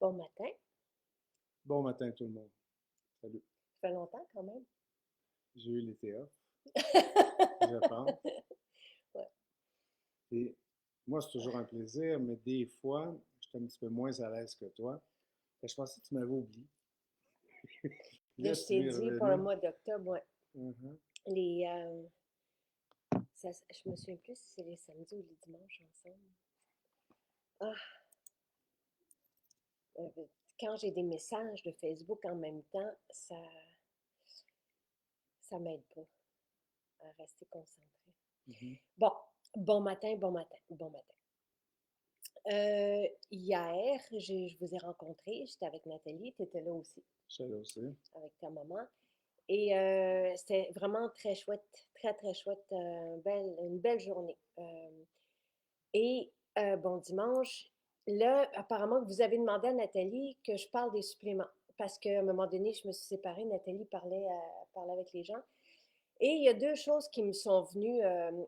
Bon matin. Bon matin tout le monde. Salut. Ça fait longtemps quand même. J'ai eu l'été off, je pense. Ouais. Et moi, c'est toujours un plaisir, mais des fois, je suis un petit peu moins à l'aise que toi. Je pensais que tu m'avais oublié. Là, Là, je tu t'ai m'es dit pour le revenu. mois d'octobre, ouais. Mhm. Les, je me souviens plus si c'est les samedis ou les dimanches ensemble. Ah, euh, quand j'ai des messages de Facebook en même temps, ça m'aide pas à rester concentrée. Mhm. Bon, bon matin, bon matin, bon matin. Hier, je vous ai rencontré, j'étais avec Nathalie, tu étais là aussi, Je suis là aussi. avec ta maman. Et c'était vraiment très chouette, très, très chouette, une belle journée. Et bon dimanche, là, apparemment, vous avez demandé à Nathalie que je parle des suppléments. Parce qu'à un moment donné, je me suis séparée, Nathalie parlait avec les gens. Et il y a deux choses qui me sont venues,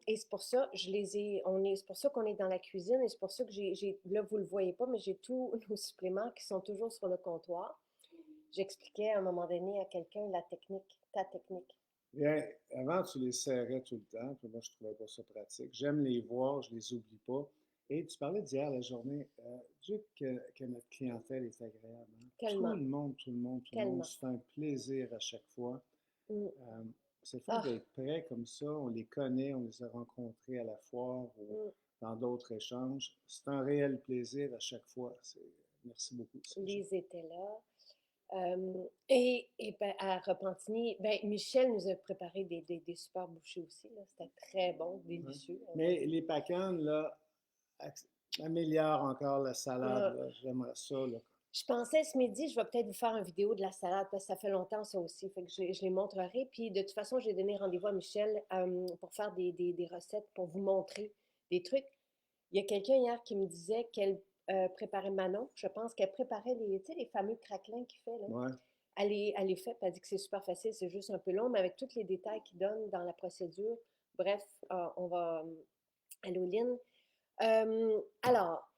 et c'est pour ça, c'est pour ça qu'on est dans la cuisine, et c'est pour ça que là, vous ne le voyez pas, mais j'ai tous nos suppléments qui sont toujours sur le comptoir. J'expliquais à un moment donné à quelqu'un ta technique. Bien, avant, tu les serrais tout le temps, puis moi, je trouvais pas ça pratique. J'aime les voir, je les oublie pas. Et tu parlais d'hier la journée. Dieu que notre clientèle est agréable. Hein. Tout Tellement, le monde, tout le monde, tout le monde tellement. se fait un plaisir à chaque fois. Mm. Euh, c'est le fun Ah, d'être prêt comme ça. On les connaît, on les a rencontrés à la foire ou mm. dans d'autres échanges. C'est un réel plaisir à chaque fois. Merci beaucoup, c'est Lise était là. Et ben, à Repentigny, ben, Michel nous a préparé des super bouchées aussi. C'était très bon, ouais. délicieux. On va Mais dire. les pacanes, là, améliore encore la salade, Ah, là. J'aimerais ça, là. je pensais ce midi, je vais peut-être vous faire une vidéo de la salade parce que ça fait longtemps ça aussi. Fait que je les montrerai. Puis de toute façon, j'ai donné rendez-vous à Michel pour faire des recettes, pour vous montrer des trucs. Il y a quelqu'un hier qui me disait qu'elle préparait Manon. Je pense qu'elle préparait tu sais, les fameux craquelins qu'il fait là. Ouais. Elle les fait, puis elle dit que c'est super facile, c'est juste un peu long, mais avec tous les détails qu'il donne dans la procédure. Bref, on va aller au Lynn. Alors,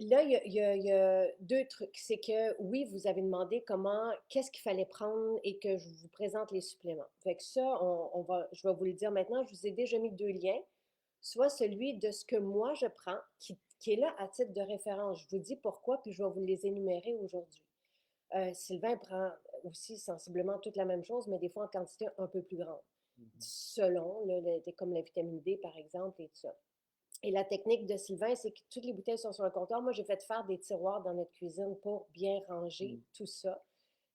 là, il y a deux trucs. C'est que oui, vous avez demandé qu'est-ce qu'il fallait prendre et que je vous présente les suppléments. Fait que ça, je vais vous le dire maintenant. Je vous ai déjà mis deux liens. Soit celui de ce que moi je prends, qui est là à titre de référence. Je vous dis pourquoi, puis je vais vous les énumérer aujourd'hui. Sylvain prend aussi sensiblement toute la même chose, mais des fois en quantité un peu plus grande, Mhm. selon, comme la vitamine D par exemple et tout ça. Et la technique de Sylvain, c'est que toutes les bouteilles sont sur le comptoir. Moi, j'ai fait faire des tiroirs dans notre cuisine pour bien ranger Mhm. tout ça.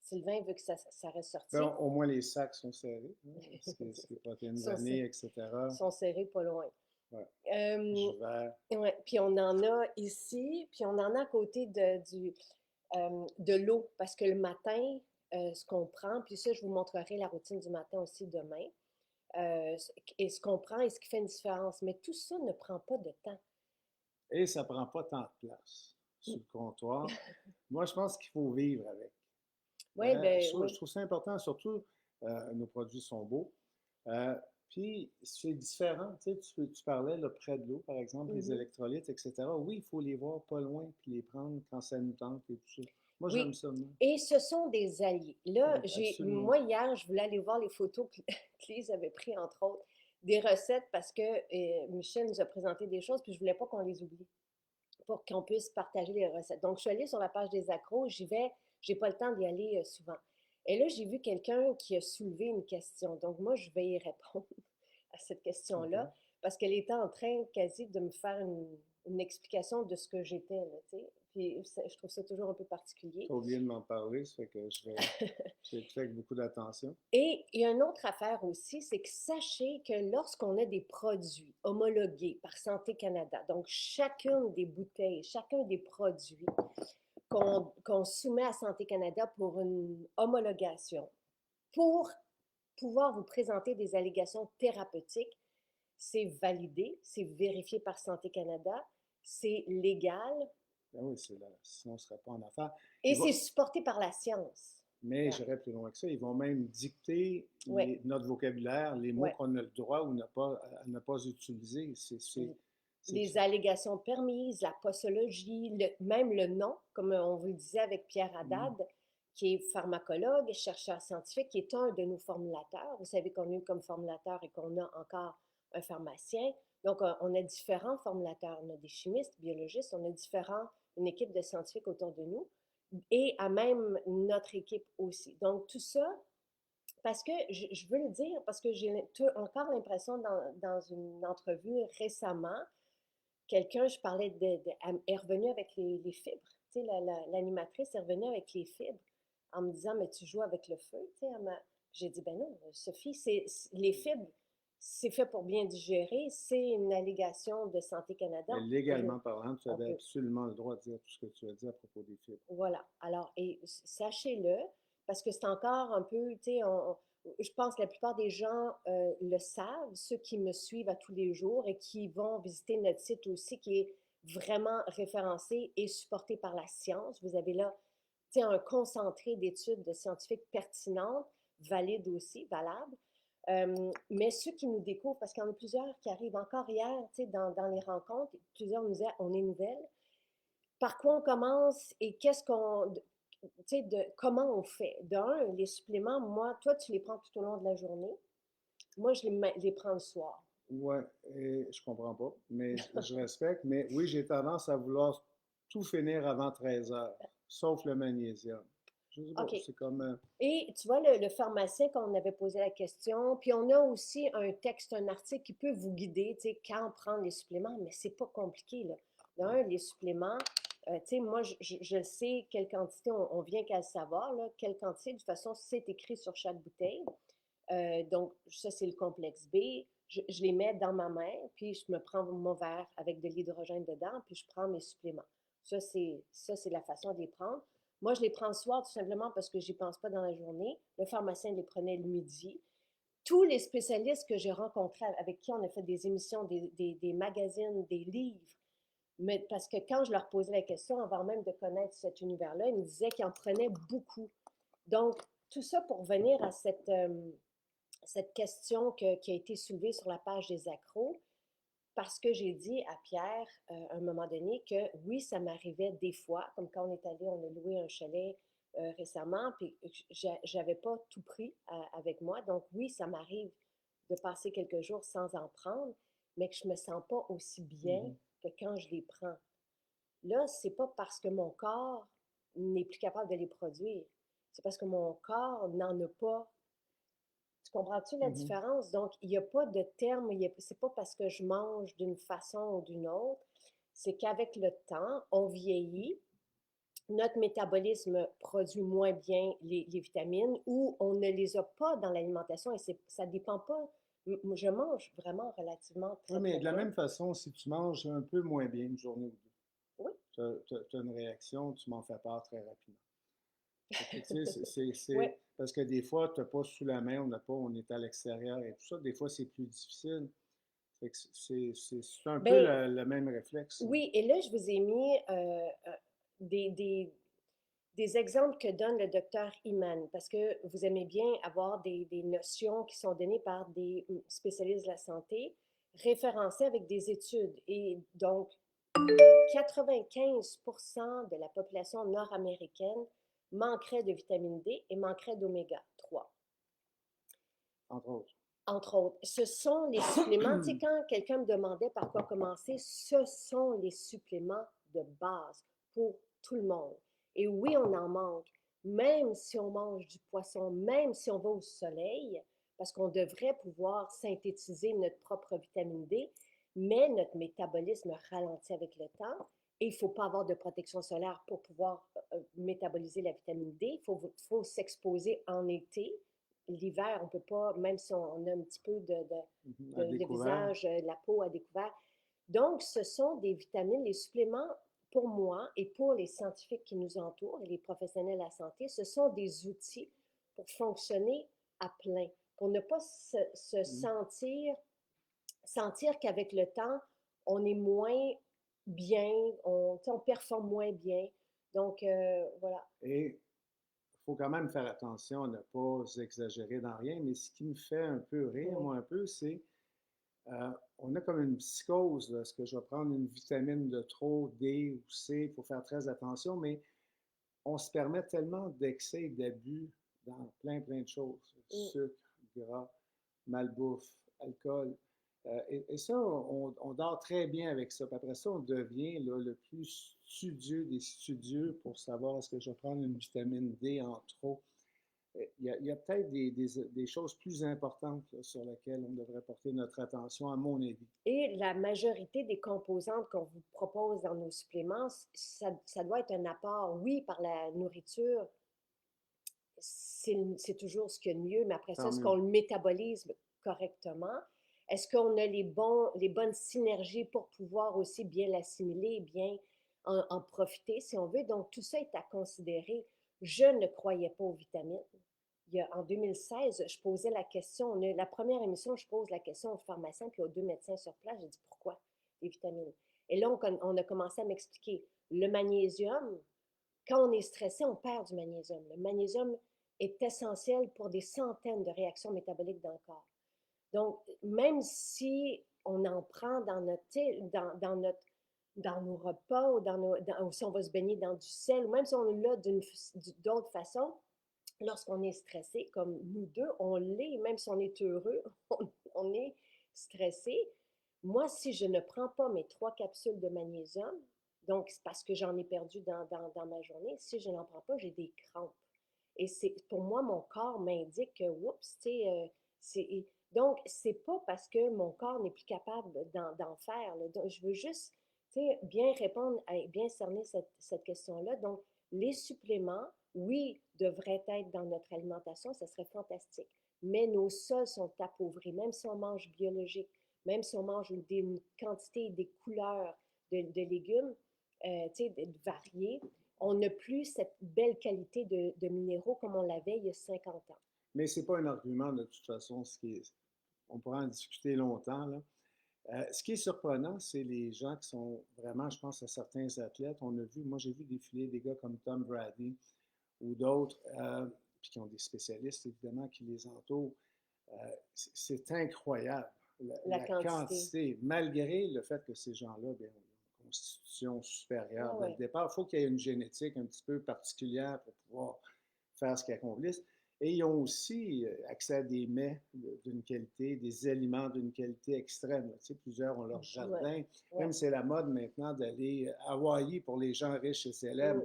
Sylvain veut que ça reste Ben, sorti. au moins, les sacs sont serrés, hein, ce qui est protéines sont, vanille, etc. sont serrés pas loin. Ouais. Euh, Vert. ouais, puis on en a ici, puis on en a à côté de l'eau, parce que le matin, ce qu'on prend, puis ça, je vous montrerai la routine du matin aussi demain, et ce qu'on prend et ce qui fait une différence. Mais tout ça ne prend pas de temps. Et ça prend pas tant de place sur le comptoir. Moi, je pense qu'il faut vivre avec. Oui, ben Je oui. trouve ça important, surtout, nos produits sont beaux. Euh, Puis, c'est différent. Tu sais, tu parlais là, près de l'eau, par exemple, les Mhm. électrolytes, etc. Oui, il faut les voir pas loin, puis les prendre quand ça nous tente et tout ça. Moi, j'aime Oui. ça, moi. Et ce sont des alliés. Là, Absolument. moi, hier, je voulais aller voir les photos que Lise avait prises, entre autres, des recettes, parce que Michel nous a présenté des choses, puis je voulais pas qu'on les oublie, pour qu'on puisse partager les recettes. Donc, je suis allée sur la page des accros, j'y vais, j'ai pas le temps d'y aller souvent. Et là, j'ai vu quelqu'un qui a soulevé une question. Donc, moi, je vais y répondre à cette question-là, OK. parce qu'elle était en train quasi de me faire une explication de ce que j'étais, là, tu sais. Puis, je trouve ça toujours un peu particulier. T'as oublié de m'en parler, ça fait que j'ai écouté avec beaucoup d'attention. Et il y a une autre affaire aussi, c'est que sachez que lorsqu'on a des produits homologués par Santé Canada, donc chacune des bouteilles, chacun des produits qu'on soumet à Santé Canada pour une homologation, pour pouvoir vous présenter des allégations thérapeutiques, c'est validé, c'est vérifié par Santé Canada, c'est légal Ben oui, sinon on ne serait pas en affaires. et Et c'est supporté par la science. Mais Ouais, j'irais plus loin que ça. Ils vont même dicter ouais, notre vocabulaire, les mots ouais. qu'on a le droit ou à ne pas utiliser. Les C'est- allégations permises, la posologie, même le nom, comme on vous le disait avec Pierre Mhm. Haddad, qui est pharmacologue, chercheur scientifique, qui est un de nos formulateurs. Vous savez qu'on a eu comme formulateur et qu'on a encore un pharmacien. Donc, on a différents formulateurs. On a des chimistes, biologistes, on a une équipe de scientifiques autour de nous et à même notre équipe aussi. Donc, tout ça, parce que je veux le dire, parce que j'ai encore l'impression dans une entrevue récemment, quelqu'un, je parlais elle est revenue avec les fibres. Tu sais, l'animatrice est revenue avec les fibres en me disant, mais tu joues avec le feu. Tu sais, j'ai dit, ben non, Sophie, les fibres, c'est fait pour bien digérer. C'est une allégation de Santé Canada. Mais légalement parlant, tu avais absolument le droit de dire tout ce que tu as dit à propos des fibres. Voilà. Alors, et sachez-le, parce que c'est encore un peu, tu sais, je pense que la plupart des gens le savent, ceux qui me suivent à tous les jours et qui vont visiter notre site aussi, qui est vraiment référencé et supporté par la science. Vous avez là, tu sais, un concentré d'études de scientifiques pertinentes, valides aussi, valables. Mais ceux qui nous découvrent, parce qu'il y en a plusieurs qui arrivent encore hier, tu sais, dans les rencontres, plusieurs nous disaient, on est nouvelles, par quoi on commence et qu'est-ce qu'on, tu sais, comment on fait. D'un, les suppléments, moi, toi, tu les prends tout au long de la journée. Moi, je les prends le soir. Ouais, et je comprends pas, mais je respecte. Mais oui, j'ai tendance à vouloir tout finir avant 13 heures, sauf le magnésium. Je sais pas, OK. c'est comme. Et tu vois, le pharmacien, quand on avait posé la question, puis on a aussi un texte, un article qui peut vous guider, tu sais, quand prendre les suppléments, mais c'est pas compliqué, là. D'un, les suppléments, tu sais, moi, je sais quelle quantité, on vient qu'à le savoir, là, quelle quantité, de toute façon, c'est écrit sur chaque bouteille. Donc, ça, c'est le complexe B. Je les mets dans ma main, puis je me prends mon verre avec de l'hydrogène dedans, puis je prends mes suppléments. Ça, c'est la façon de les prendre. Moi, je les prends le soir tout simplement parce que je n'y pense pas dans la journée. Le pharmacien les prenait le midi. Tous les spécialistes que j'ai rencontrés, avec qui on a fait des émissions, des magazines, des livres, mais parce que quand je leur posais la question, avant même de connaître cet univers-là, ils me disaient qu'ils en prenaient beaucoup. Donc, tout ça pour venir à cette question qui a été soulevée sur la page des accros, parce que j'ai dit à Pierre, à un moment donné, que oui, ça m'arrivait des fois, comme quand on est allé, on a loué un chalet récemment, puis j'avais pas tout pris avec moi. Donc oui, ça m'arrive de passer quelques jours sans en prendre, mais que je me sens pas aussi bien Mhm, que quand je les prends. Là, c'est pas parce que mon corps n'est plus capable de les produire. C'est parce que mon corps n'en a pas. Tu comprends-tu la mhm. différence? Donc, il n'y a pas de terme, c'est pas parce que je mange d'une façon ou d'une autre, c'est qu'avec le temps, on vieillit, notre métabolisme produit moins bien les vitamines ou on ne les a pas dans l'alimentation et ça ne dépend pas. Je mange vraiment relativement Oui, très, mais très de la bien. même façon, si tu manges un peu moins bien une journée ou Oui, deux, tu as une réaction, tu m'en fais part très rapidement. Fait que, tu sais, oui, parce que des fois, tu n'as pas sous la main, on est à l'extérieur et tout ça. Des fois, c'est plus difficile. Fait que c'est un peu ben le même réflexe, là. oui, et là, je vous ai mis des, des, des exemples que donne le docteur Iman, parce que vous aimez bien avoir des notions qui sont données par des spécialistes de la santé, référencées avec des études. Et donc, 95% de la population nord-américaine manquerait de vitamine D et manquerait d'oméga 3, Entre autres. entre autres. Ce sont les suppléments, tu sais, quand quelqu'un me demandait par quoi commencer, ce sont les suppléments de base pour tout le monde. Et oui, on en manque, même si on mange du poisson, même si on va au soleil, parce qu'on devrait pouvoir synthétiser notre propre vitamine D, mais notre métabolisme ralentit avec le temps et il ne faut pas avoir de protection solaire pour pouvoir métaboliser la vitamine D. Il faut s'exposer en été. L'hiver, on ne peut pas, même si on a un petit peu À le découvert. visage, la peau à découvert. Donc, ce sont des vitamines, les suppléments, pour moi et pour les scientifiques qui nous entourent et les professionnels de la santé, ce sont des outils pour fonctionner à plein, pour ne pas se Mhm. sentir qu'avec le temps, on est moins bien, on performe moins bien. Donc, voilà. Et faut quand même faire attention à ne pas exagérer dans rien, mais ce qui me fait un peu rire, Oui. moi, un peu, c'est on a comme une psychose, là. Est-ce que je vais prendre une vitamine de trop, D ou C? Il faut faire très attention, mais on se permet tellement d'excès et d'abus dans plein de choses. Mm. Sucre, gras, malbouffe, alcool. Et ça, on dort très bien avec ça. Puis après ça, on devient là, le plus studieux des studieux pour savoir est-ce que je vais prendre une vitamine D en trop. Il y a peut-être des choses plus importantes là, sur lesquelles on devrait porter notre attention, à mon avis. Et la majorité des composantes qu'on vous propose dans nos suppléments, ça doit être un apport, oui, par la nourriture, c'est toujours ce qu'il y a de mieux, mais après ça, Tant est-ce mieux. qu'on le métabolise correctement? Est-ce qu'on a les bonnes synergies pour pouvoir aussi bien l'assimiler, bien en profiter, si on veut? Donc, tout ça est à considérer. Je ne croyais pas aux vitamines. En 2016, je posais la question, la première émission, je pose la question aux pharmaciens puis aux deux médecins sur place. J'ai dit pourquoi les vitamines? Et là, on a commencé à m'expliquer. Le magnésium, quand on est stressé, on perd du magnésium. Le magnésium est essentiel pour des centaines de réactions métaboliques dans le corps. Donc, même si on en prend dans nos repas ou si on va se baigner dans du sel, ou même si on l'a d'autres façons, lorsqu'on est stressé, comme nous deux, on l'est, même si on est heureux, on est stressé. Moi, si je ne prends pas mes 3 capsules de magnésium, donc c'est parce que j'en ai perdu dans ma journée, si je n'en prends pas, j'ai des crampes. Et pour moi, mon corps m'indique que, oups, tu sais, donc, c'est pas parce que mon corps n'est plus capable d'en faire. Là. Donc, je veux juste, tu sais, bien répondre, bien cerner cette question-là. Donc, les suppléments, oui, devraient être dans notre alimentation, ça serait fantastique. Mais nos sols sont appauvris, même si on mange biologique, même si on mange une quantité et des couleurs de légumes, variés, on n'a plus cette belle qualité de minéraux comme on l'avait il y a 50 ans. Mais ce n'est pas un argument de toute façon. On pourra en discuter longtemps, là. Ce qui est surprenant, c'est les gens qui sont vraiment, je pense à certains athlètes. Moi j'ai vu défiler des gars comme Tom Brady ou d'autres, puis qui ont des spécialistes évidemment qui les entourent. C'est incroyable La la quantité. quantité, malgré le fait que ces gens-là bien, ont une constitution supérieure Ah dès le ouais. départ. Il faut qu'il y ait une génétique un petit peu particulière pour pouvoir faire ce qu'ils accomplissent. Et ils ont aussi accès à des mets d'une qualité, des aliments d'une qualité extrême. Tu sais, plusieurs ont leur Ouais, jardin. ouais. Même c'est la mode maintenant d'aller à Hawaï pour les gens riches et célèbres,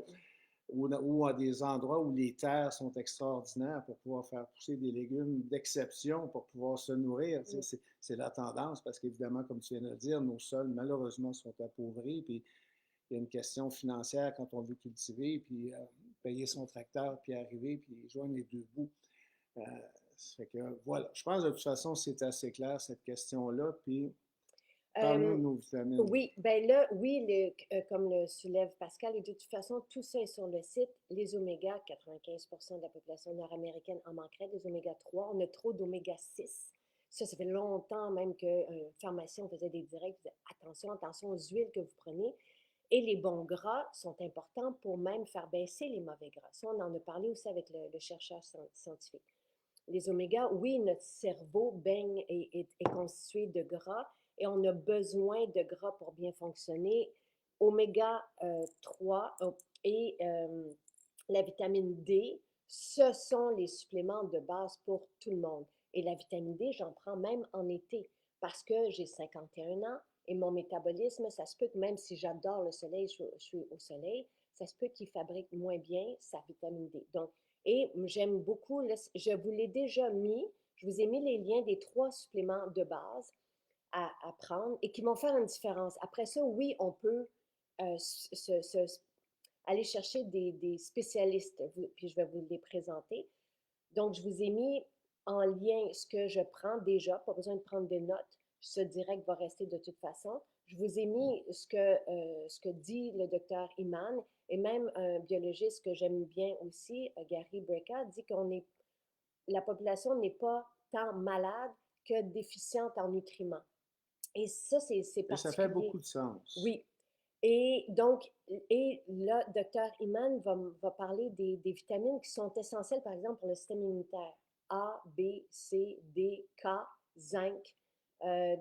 Mm. ou à des endroits où les terres sont extraordinaires pour pouvoir faire pousser des légumes d'exception pour pouvoir se nourrir. Tu Mm. sais, c'est la tendance parce qu'évidemment, comme tu viens de le dire, nos sols malheureusement sont appauvris. Puis il y a une question financière quand on veut cultiver, puis payer son tracteur, puis arriver, puis joindre les deux bouts. Euh, Ça fait que voilà. Je pense de toute façon, c'est assez clair cette question-là. Puis parle-nous Euh, de nos vitamines. oui, ben là, oui, comme le soulève Pascal, et de toute façon, tout ça est sur le site. Les oméga, 95% de la population nord-américaine en manquerait, des oméga 3. On a trop d'oméga 6. Ça fait longtemps même qu'un pharmacien faisait des directs, disait attention aux huiles que vous prenez. Et les bons gras sont importants pour même faire baisser les mauvais gras. Ça, on en a parlé aussi avec le chercheur scientifique. Les oméga, oui, notre cerveau baigne est constitué de gras et on a besoin de gras pour bien fonctionner. Oméga 3 et la vitamine D, ce sont les suppléments de base pour tout le monde. Et la vitamine D, j'en prends même en été parce que j'ai 51 ans et mon métabolisme, ça se peut que même si j'adore le soleil, je suis au soleil, ça se peut qu'il fabrique moins bien sa vitamine D. Donc, et j'aime beaucoup, je vous l'ai déjà mis, je vous ai mis les liens des 3 suppléments de base à prendre et qui vont faire une différence. Après ça, oui, on peut aller chercher des spécialistes, puis je vais vous les présenter. Donc, je vous ai mis en lien ce que je prends déjà, pas besoin de prendre des notes. Ce direct va rester de toute façon. Je vous ai mis ce que dit le docteur Iman et même un biologiste que j'aime bien aussi, Gary Brecka, dit la population n'est pas tant malade que déficiente en nutriments. Et ça, c'est Et ça fait particulier. beaucoup de sens. Oui, Et donc, et là, docteur Iman va parler des vitamines qui sont essentielles, par exemple, pour le système immunitaire. A, B, C, D, K, zinc.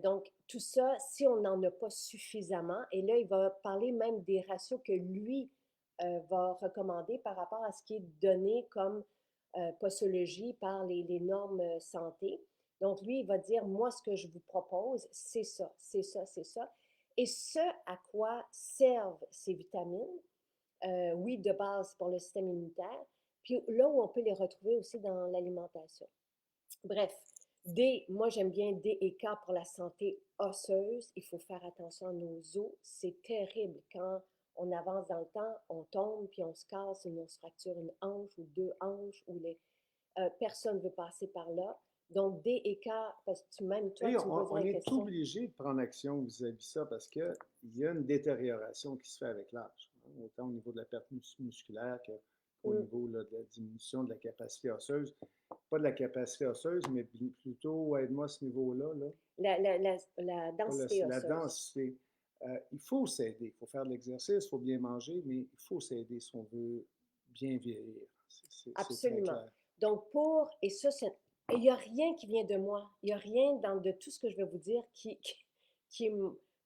Donc, tout ça, si on n'en a pas suffisamment, et là, il va parler même des ratios que lui va recommander par rapport à ce qui est donné comme posologie par les normes santé. Donc, lui, il va dire, moi, ce que je vous propose, c'est ça, c'est ça, c'est ça. Et ce à quoi servent ces vitamines, oui, de base pour le système immunitaire, puis là où on peut les retrouver aussi dans l'alimentation. Bref, D, moi j'aime bien D et K pour la santé osseuse. Il faut faire attention à nos os. C'est terrible quand on avance dans le temps, on tombe, puis on se casse, ou on se fracture une hanche ou deux hanches, ou personne ne veut passer par là. Donc, D et K, parce que même toi, Et tu me posais on la est question. obligé de prendre action vis-à-vis ça parce qu'il y a une détérioration qui se fait avec l'âge, hein, autant au niveau de la perte musculaire qu'au Mm, niveau là, de la diminution de la capacité osseuse. Pas de la capacité osseuse, mais plutôt, aide-moi à ce niveau-là, là, la pas densité la osseuse. densité. Il faut s'aider, il faut faire de l'exercice, il faut bien manger, mais il faut s'aider si on veut bien vieillir. C'est très Absolument. clair. Donc, et ça, il n'y a rien qui vient de moi. Il n'y a rien de tout ce que je vais vous dire qui est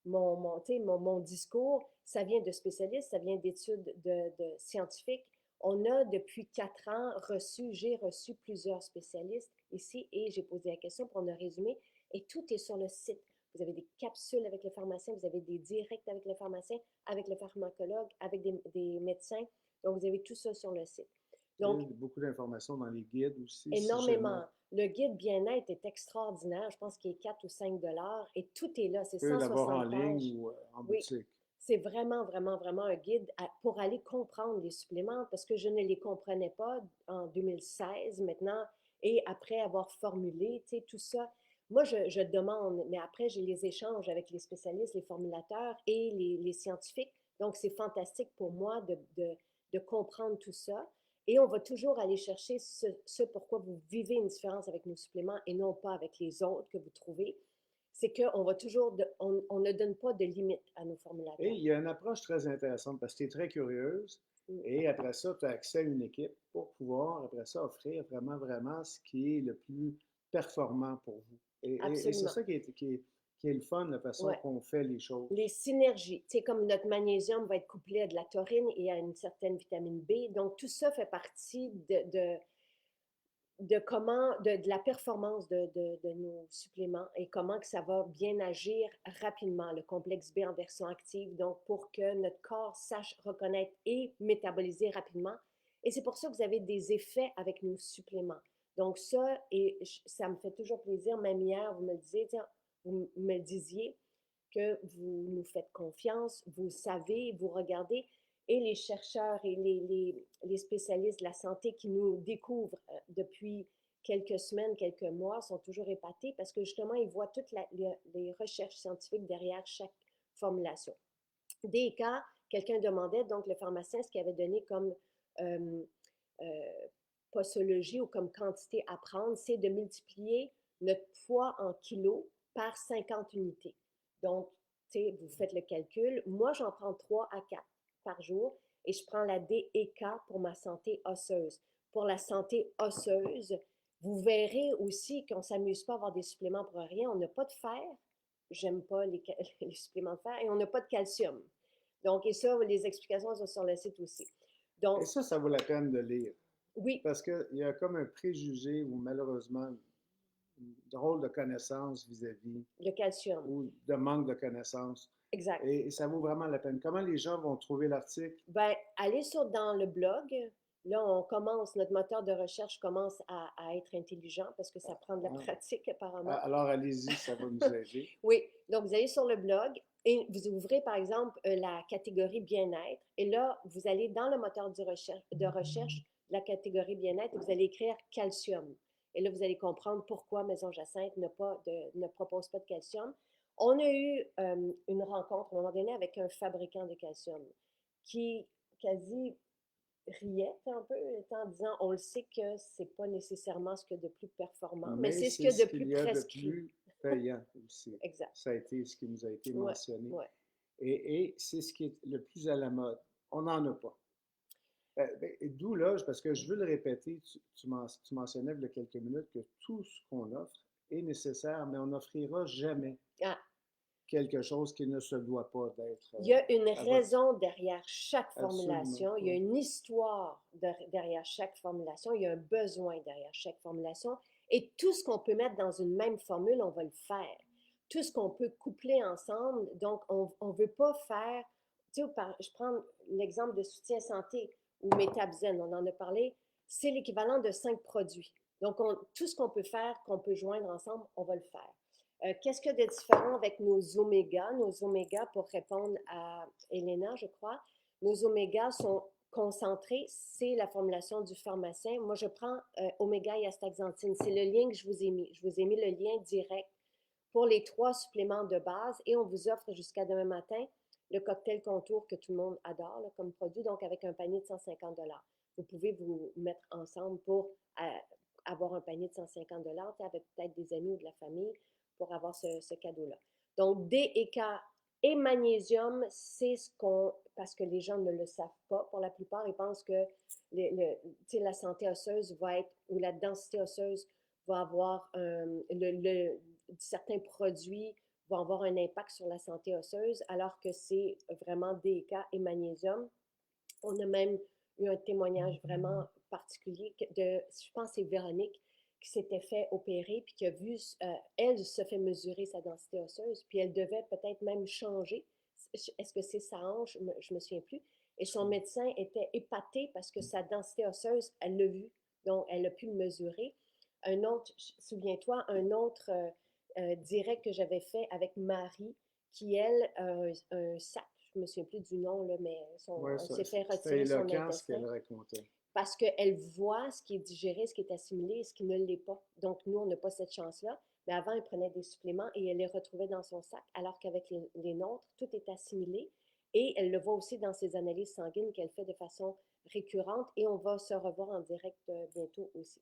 mon discours. Ça vient de spécialistes, ça vient d'études de scientifiques. On a depuis 4 ans j'ai reçu plusieurs spécialistes ici et j'ai posé la question pour on a résumé et tout est sur le site. Vous avez des capsules avec le pharmacien, vous avez des directs avec le pharmacien, avec le pharmacologue, avec des médecins. Donc, vous avez tout ça sur le site. Il y Donc, a beaucoup d'informations dans les guides aussi, si jamais. énormément. Le guide bien-être est extraordinaire. Je pense qu'il est 4 ou 5 dollars et tout est là. C'est On peut l'avoir en 160 ligne pages. ou en Oui, boutique. c'est vraiment, vraiment, vraiment un guide pour aller comprendre les suppléments parce que je ne les comprenais pas en 2016 maintenant et après avoir formulé, tu sais, tout ça. Moi, je demande, mais après, j'ai les échanges avec les spécialistes, les formulateurs et les scientifiques. Donc, c'est fantastique pour moi de comprendre tout ça. Et on va toujours aller chercher ce pourquoi vous vivez une différence avec nos suppléments et non pas avec les autres que vous trouvez. C'est qu'on va toujours, on ne donne pas de limite à nos Et formulateurs. il y a une approche très intéressante parce que tu es très curieuse Mm. et après ça, tu as accès à une équipe pour pouvoir, après ça, offrir vraiment, vraiment ce qui est le plus performant pour vous. Et c'est Absolument. ça qui est le fun, la façon Ouais. qu'on fait les choses. Les synergies, tu sais, comme notre magnésium va être couplé à de la taurine et à une certaine vitamine B. Donc, tout ça fait partie de la performance de nos suppléments et comment que ça va bien agir rapidement, le complexe B en version active, donc pour que notre corps sache reconnaître et métaboliser rapidement. Et c'est pour ça que vous avez des effets avec nos suppléments. Donc ça, et ça me fait toujours plaisir, même hier, vous me disiez, tiens, vous me disiez que vous nous faites confiance, vous savez, vous regardez, et les chercheurs et les spécialistes de la santé qui nous découvrent depuis quelques semaines, quelques mois, sont toujours épatés parce que justement, ils voient toutes les recherches scientifiques derrière chaque formulation. Des cas, quelqu'un demandait, donc le pharmacien, ce qu'il avait donné comme euh, euh, posologie ou comme quantité à prendre, c'est de multiplier notre poids en kilos par 50 unités. Donc, vous faites le calcul. Moi, j'en prends 3 à 4 par jour et je prends la D et K pour ma santé osseuse. Pour la santé osseuse, vous verrez aussi qu'on ne s'amuse pas à avoir des suppléments pour rien. On n'a pas de fer. J'aime pas les suppléments de fer et on n'a pas de calcium. Donc, et ça, les explications sont sur le site aussi. Et Donc, ça vaut la peine de lire oui, parce qu'il y a comme un préjugé ou malheureusement une drôle de connaissance vis-à-vis le calcium. ou de manque de connaissance. Exact. Et ça vaut vraiment la peine. Comment les gens vont trouver l'article? Ben, allez dans le blog. Là, notre moteur de recherche commence à être intelligent parce que ça prend de la Hein? pratique apparemment. Alors allez-y, ça va nous aider. Oui, donc vous allez sur le blog et vous ouvrez par exemple la catégorie bien-être et là, vous allez dans le moteur de recherche de la catégorie bien-être et vous allez écrire calcium. Et là, vous allez comprendre pourquoi Maison Jacinthe ne propose pas de calcium. On a eu une rencontre à un moment donné avec un fabricant de calcium qui quasi riait un peu en disant on le sait que c'est pas nécessairement ce qu'il y a de plus performant, mais Mais c'est ce c'est qu'il y a ce de plus qu'il y a de prescrit. plus payant aussi. Exact. Ça a été ce qui nous a été Ouais, mentionné. ouais. Et c'est ce qui est le plus à la mode. On n'en a pas. D'où là, parce que je veux le répéter, tu mentionnais il y a quelques minutes que tout ce qu'on offre est nécessaire, mais on n'offrira jamais Ah, quelque chose qui ne se doit pas d'être il y a une à votre. raison derrière chaque Absolument formulation, il y a pas. une histoire derrière chaque formulation, il y a un besoin derrière chaque formulation. Et tout ce qu'on peut mettre dans une même formule, on va le faire. Tout ce qu'on peut coupler ensemble, donc on ne veut pas faire, tu sais, je prends l'exemple de soutien santé ou Métabzen, on en a parlé, c'est l'équivalent de 5 produits. Donc, tout ce qu'on peut faire, qu'on peut joindre ensemble, on va le faire. Qu'est-ce qu'il y a de différent avec nos omégas? Nos omégas, pour répondre à Elena, je crois, nos omégas sont concentrés, c'est la formulation du pharmacien. Moi, je prends oméga et astaxanthine. C'est le lien que je vous ai mis. Je vous ai mis le lien direct pour les 3 suppléments de base et on vous offre jusqu'à demain matin le cocktail contour que tout le monde adore là, comme produit, donc avec un panier de 150 $. Vous pouvez vous mettre ensemble pour avoir un panier de 150 $, avec peut-être des amis ou de la famille pour avoir ce cadeau-là. Donc, D et K et magnésium, c'est ce qu'on, parce que les gens ne le savent pas pour la plupart, ils pensent que la santé osseuse va être, ou la densité osseuse va avoir certains produits vont avoir un impact sur la santé osseuse, alors que c'est vraiment DK et magnésium. On a même eu un témoignage vraiment particulier je pense que c'est Véronique, qui s'était fait opérer, puis qui a vu, elle se fait mesurer sa densité osseuse, puis elle devait peut-être même changer. Est-ce que c'est sa hanche? Je me souviens plus. Et son médecin était épaté parce que sa densité osseuse, elle l'a vu, donc elle a pu le mesurer. Un autre, souviens-toi, un autre direct que j'avais fait avec Marie, qui, elle, un sac, je me souviens plus du nom, là, mais Ouais, elle s'est fait c'était retirer son éloquent ce intestin qu'elle racontait. parce qu'elle voit ce qui est digéré, ce qui est assimilé et ce qui ne l'est pas. Donc, nous, on n'a pas cette chance-là. Mais avant, elle prenait des suppléments et elle les retrouvait dans son sac, alors qu'avec les nôtres, tout est assimilé. Et elle le voit aussi dans ses analyses sanguines qu'elle fait de façon récurrente et on va se revoir en direct bientôt aussi.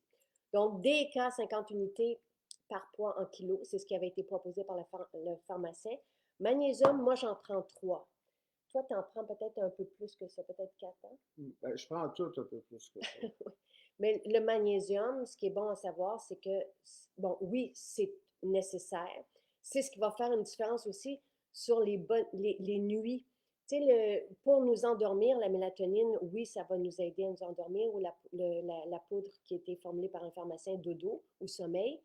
Donc, DK 50 unités par poids en kilos, c'est ce qui avait été proposé par le pharmacien. Magnésium, moi, j'en prends 3. Toi, tu en prends peut-être un peu plus que ça, peut-être 4 ans. Ben, je prends tout un peu plus que ça. Mais le magnésium, ce qui est bon à savoir, c'est que, bon, oui, c'est nécessaire. C'est ce qui va faire une différence aussi sur les nuits. Tu sais, pour nous endormir, la mélatonine, oui, ça va nous aider à nous endormir, ou la poudre qui a été formulée par un pharmacien dodo ou sommeil.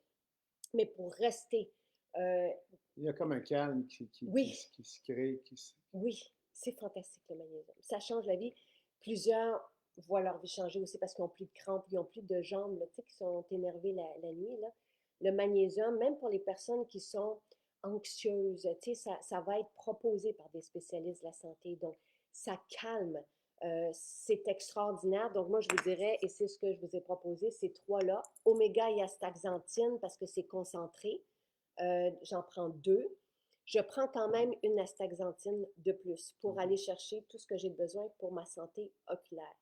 Mais pour rester, euh, Il y a comme un calme oui, qui se crée. oui, c'est fantastique le magnésium. Ça change la vie. Plusieurs voient leur vie changer aussi parce qu'ils n'ont plus de crampes, ils n'ont plus de jambes, là, tu sais, qui sont énervées la nuit. Là. Le magnésium, même pour les personnes qui sont anxieuses, tu sais, ça va être proposé par des spécialistes de la santé. Donc, ça calme. C'est extraordinaire. Donc, moi, je vous dirais, et c'est ce que je vous ai proposé, ces 3-là, oméga et astaxanthine parce que c'est concentré. J'en prends 2. Je prends quand même une astaxanthine de plus pour aller chercher tout ce que j'ai besoin pour ma santé oculaire.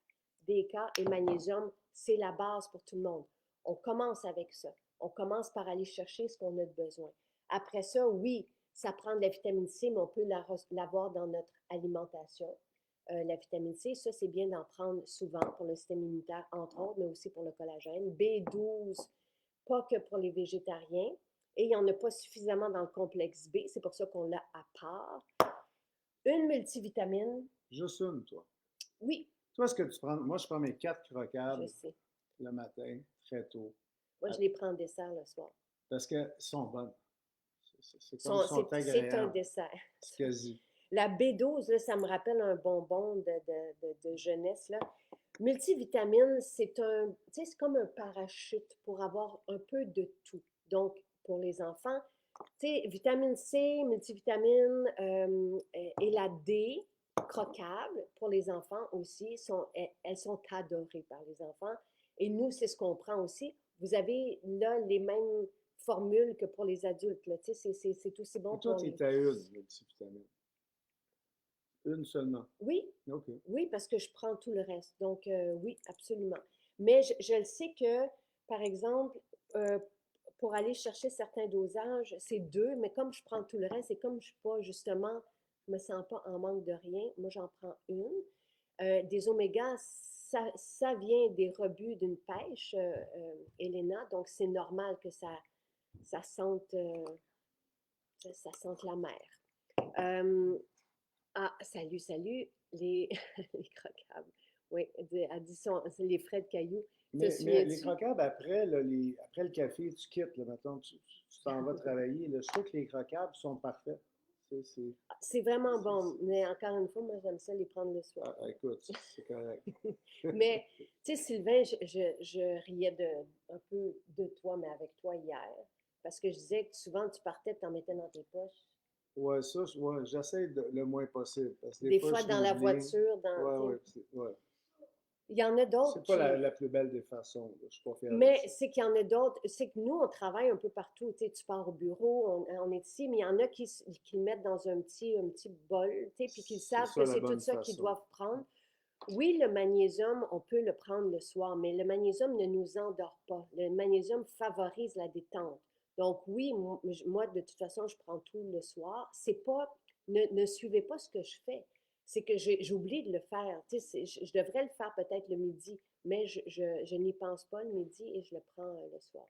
DK et magnésium, c'est la base pour tout le monde. On commence avec ça. On commence par aller chercher ce qu'on a de besoin. Après ça, oui, ça prend de la vitamine C, mais on peut l'avoir dans notre alimentation. La vitamine C, ça, c'est bien d'en prendre souvent pour le système immunitaire, entre autres, mais aussi pour le collagène. B12, pas que pour les végétariens. Et il n'y en a pas suffisamment dans le complexe B, c'est pour ça qu'on l'a à part. Une multivitamine, Juste une, toi. oui, Toi, est-ce que tu prends. Moi, je prends mes 4 je croquables sais. le matin, très tôt. Moi, je les prends en dessert le soir. Parce qu'elles sont bonnes. C'est comme sont C'est un agréables. dessert. C'est quasi. La B12, là, ça me rappelle un bonbon de jeunesse. Là. Multivitamine, c'est comme un parachute pour avoir un peu de tout. Donc, pour les enfants, tu sais, vitamine C, multivitamine et la D, croquable pour les enfants aussi, elles sont adorées par les enfants. Et nous, c'est ce qu'on prend aussi. Vous avez là les mêmes formules que pour les adultes. Là. Tu sais, c'est aussi bon Et toi, pour tu les... es à une multivitamine. Une seulement. Oui, OK. oui, parce que je prends tout le reste. Donc, oui, absolument. Mais je le sais que, par exemple, euh, pour aller chercher certains dosages, c'est 2, mais comme je prends tout le reste et comme je ne suis pas justement je me sens pas en manque de rien. Moi, j'en prends une. Des omégas, ça vient des rebuts d'une pêche, Elena, donc c'est normal que ça sente, ça sente la mer. Euh, salut, salut, les, les crocables. Oui, elle dit c'est les frais de cailloux. Te Mais les souviens-tu? croquables, après, là, après le café, tu quittes, là, mettons, tu t'en vas travailler. Là, je trouve que les croquables sont parfaits. C'est vraiment C'est- bon, mais encore une fois, moi, j'aime ça les prendre le soir. écoute, c'est correct. Mais, tu sais, Sylvain, je riais un peu de toi, mais avec toi hier, parce que je disais que souvent, tu partais, tu en mettais dans tes poches. Ouais, ça, ouais, j'essaie le moins possible, parce que des Des fois, fois, je dans la l'oublie. voiture, Ouais, tu sais. ouais, ouais. Il y en a d'autres C'est pas qui, la plus belle des façons, là. Je suis pas fier de mais ça. c'est qu'il y en a d'autres, c'est que nous, on travaille un peu partout. Tu sais, tu pars au bureau, on est ici, mais il y en a qui le mettent dans un petit bol, tu sais, puis qui C'est savent ça que la c'est tout bonne ça qu'ils façon. doivent prendre. Oui, le magnésium, on peut le prendre le soir, mais le magnésium ne nous endort pas. Le magnésium favorise la détente. Donc oui, moi, de toute façon, je prends tout le soir. C'est pas, ne suivez pas ce que je fais. C'est que j'oublie de le faire. Tu sais, je devrais le faire peut-être le midi, mais je n'y pense pas le midi et je le prends le soir.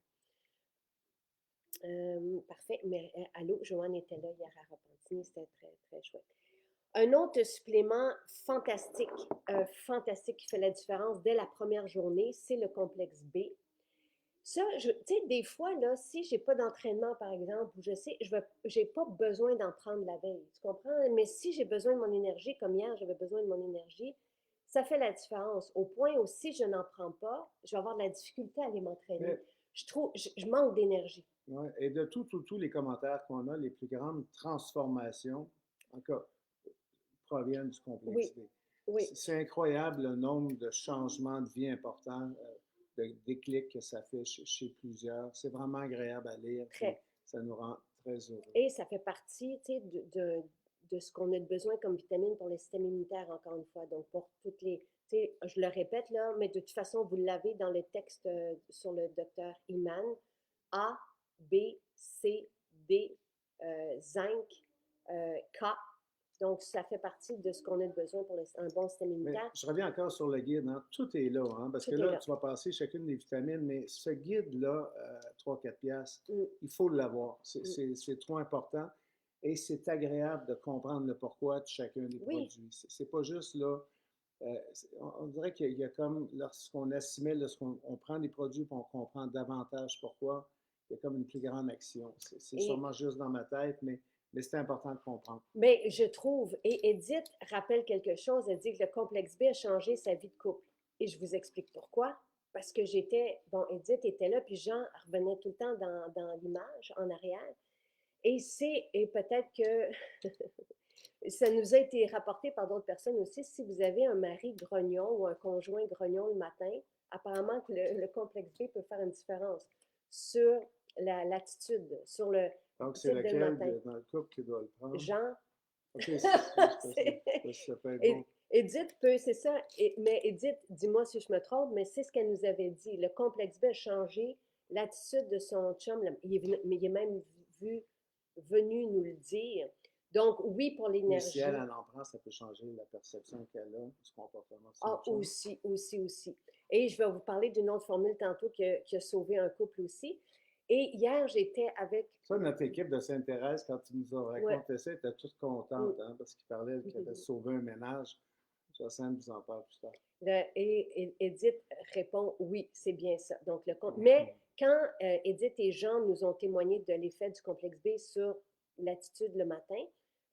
Parfait. Mais allô, Joanne était là hier à Repentigny, c'était très, très chouette. Un autre supplément fantastique, fantastique qui fait la différence dès la première journée, c'est le complexe B. Ça, tu sais, des fois, là, si j'ai pas d'entraînement, par exemple, ou je sais, j'ai pas besoin d'en prendre la veille, tu comprends? Mais si j'ai besoin de mon énergie, comme hier, j'avais besoin de mon énergie, ça fait la différence. Au point où si je n'en prends pas, je vais avoir de la difficulté à aller m'entraîner. Mais, Je trouve, je manque d'énergie. ouais, et de tous les commentaires qu'on a, les plus grandes transformations, encore, proviennent du complexe Oui, B. oui, C'est incroyable le nombre de changements de vie importants, de déclics que ça fait chez plusieurs. C'est vraiment agréable à lire, puis très. ça nous rend très heureux. Et ça fait partie, tu sais, de ce qu'on a besoin comme vitamine pour le système immunitaire, encore une fois. Donc, pour toutes les, tu sais, je le répète là, mais de toute façon, vous l'avez dans le texte sur le docteur Iman. A, B, C, D, zinc, K. Donc, ça fait partie de ce qu'on a besoin pour un bon système Mais immunitaire. je reviens encore sur le guide, hein. Tout est là, hein, parce que Tout est là, là. tu vas passer chacune des vitamines, mais ce guide-là, 3-4 piastres, Mm, il faut l'avoir. mm. C'est trop important et c'est agréable de comprendre le pourquoi de chacun des Oui, produits. C'est pas juste là, on dirait qu'il y a comme, lorsqu'on assimile, lorsqu'on prend des produits et on comprend davantage pourquoi, il y a comme une plus grande action. C'est et sûrement juste dans ma tête, mais c'est important de comprendre. mais je trouve, et Edith rappelle quelque chose, elle dit que le complexe B a changé sa vie de couple. Et je vous explique pourquoi. Parce que bon, Edith était là, puis Jean revenait tout le temps dans l'image, en arrière. Et peut-être que ça nous a été rapporté par d'autres personnes aussi, si vous avez un mari grognon ou un conjoint grognon le matin, apparemment que le complexe B peut faire une différence sur l'attitude, sur le, Donc, tu c'est sais, dès le lequel matin. dans le couple qui doit le prendre? Jean, OK, c'est juste parce que ça peut être bon. Edith peut, c'est ça. Mais Edith, dis-moi si je me trompe, mais c'est ce qu'elle nous avait dit. Le complexe B a changé l'attitude de son chum, mais il est même venu nous le dire. Donc, oui, pour Mais si elle l'énergie. en prend, ça peut changer la perception qu'elle a du comportement de son Ah, chum. aussi, aussi, aussi. Et je vais vous parler d'une autre formule tantôt qui a sauvé un couple aussi. Et hier, j'étais avec. Ça, notre équipe de Sainte-Thérèse, quand tu nous as Ouais. raconté ça, était toute contente, hein, parce qu'il parlait qu'il avait sauvé un ménage. Jocelyne vous en parle plus tard. Et Edith répond oui, c'est bien ça. Donc, mais quand Edith et Jean nous ont témoigné de l'effet du complexe B sur l'attitude le matin,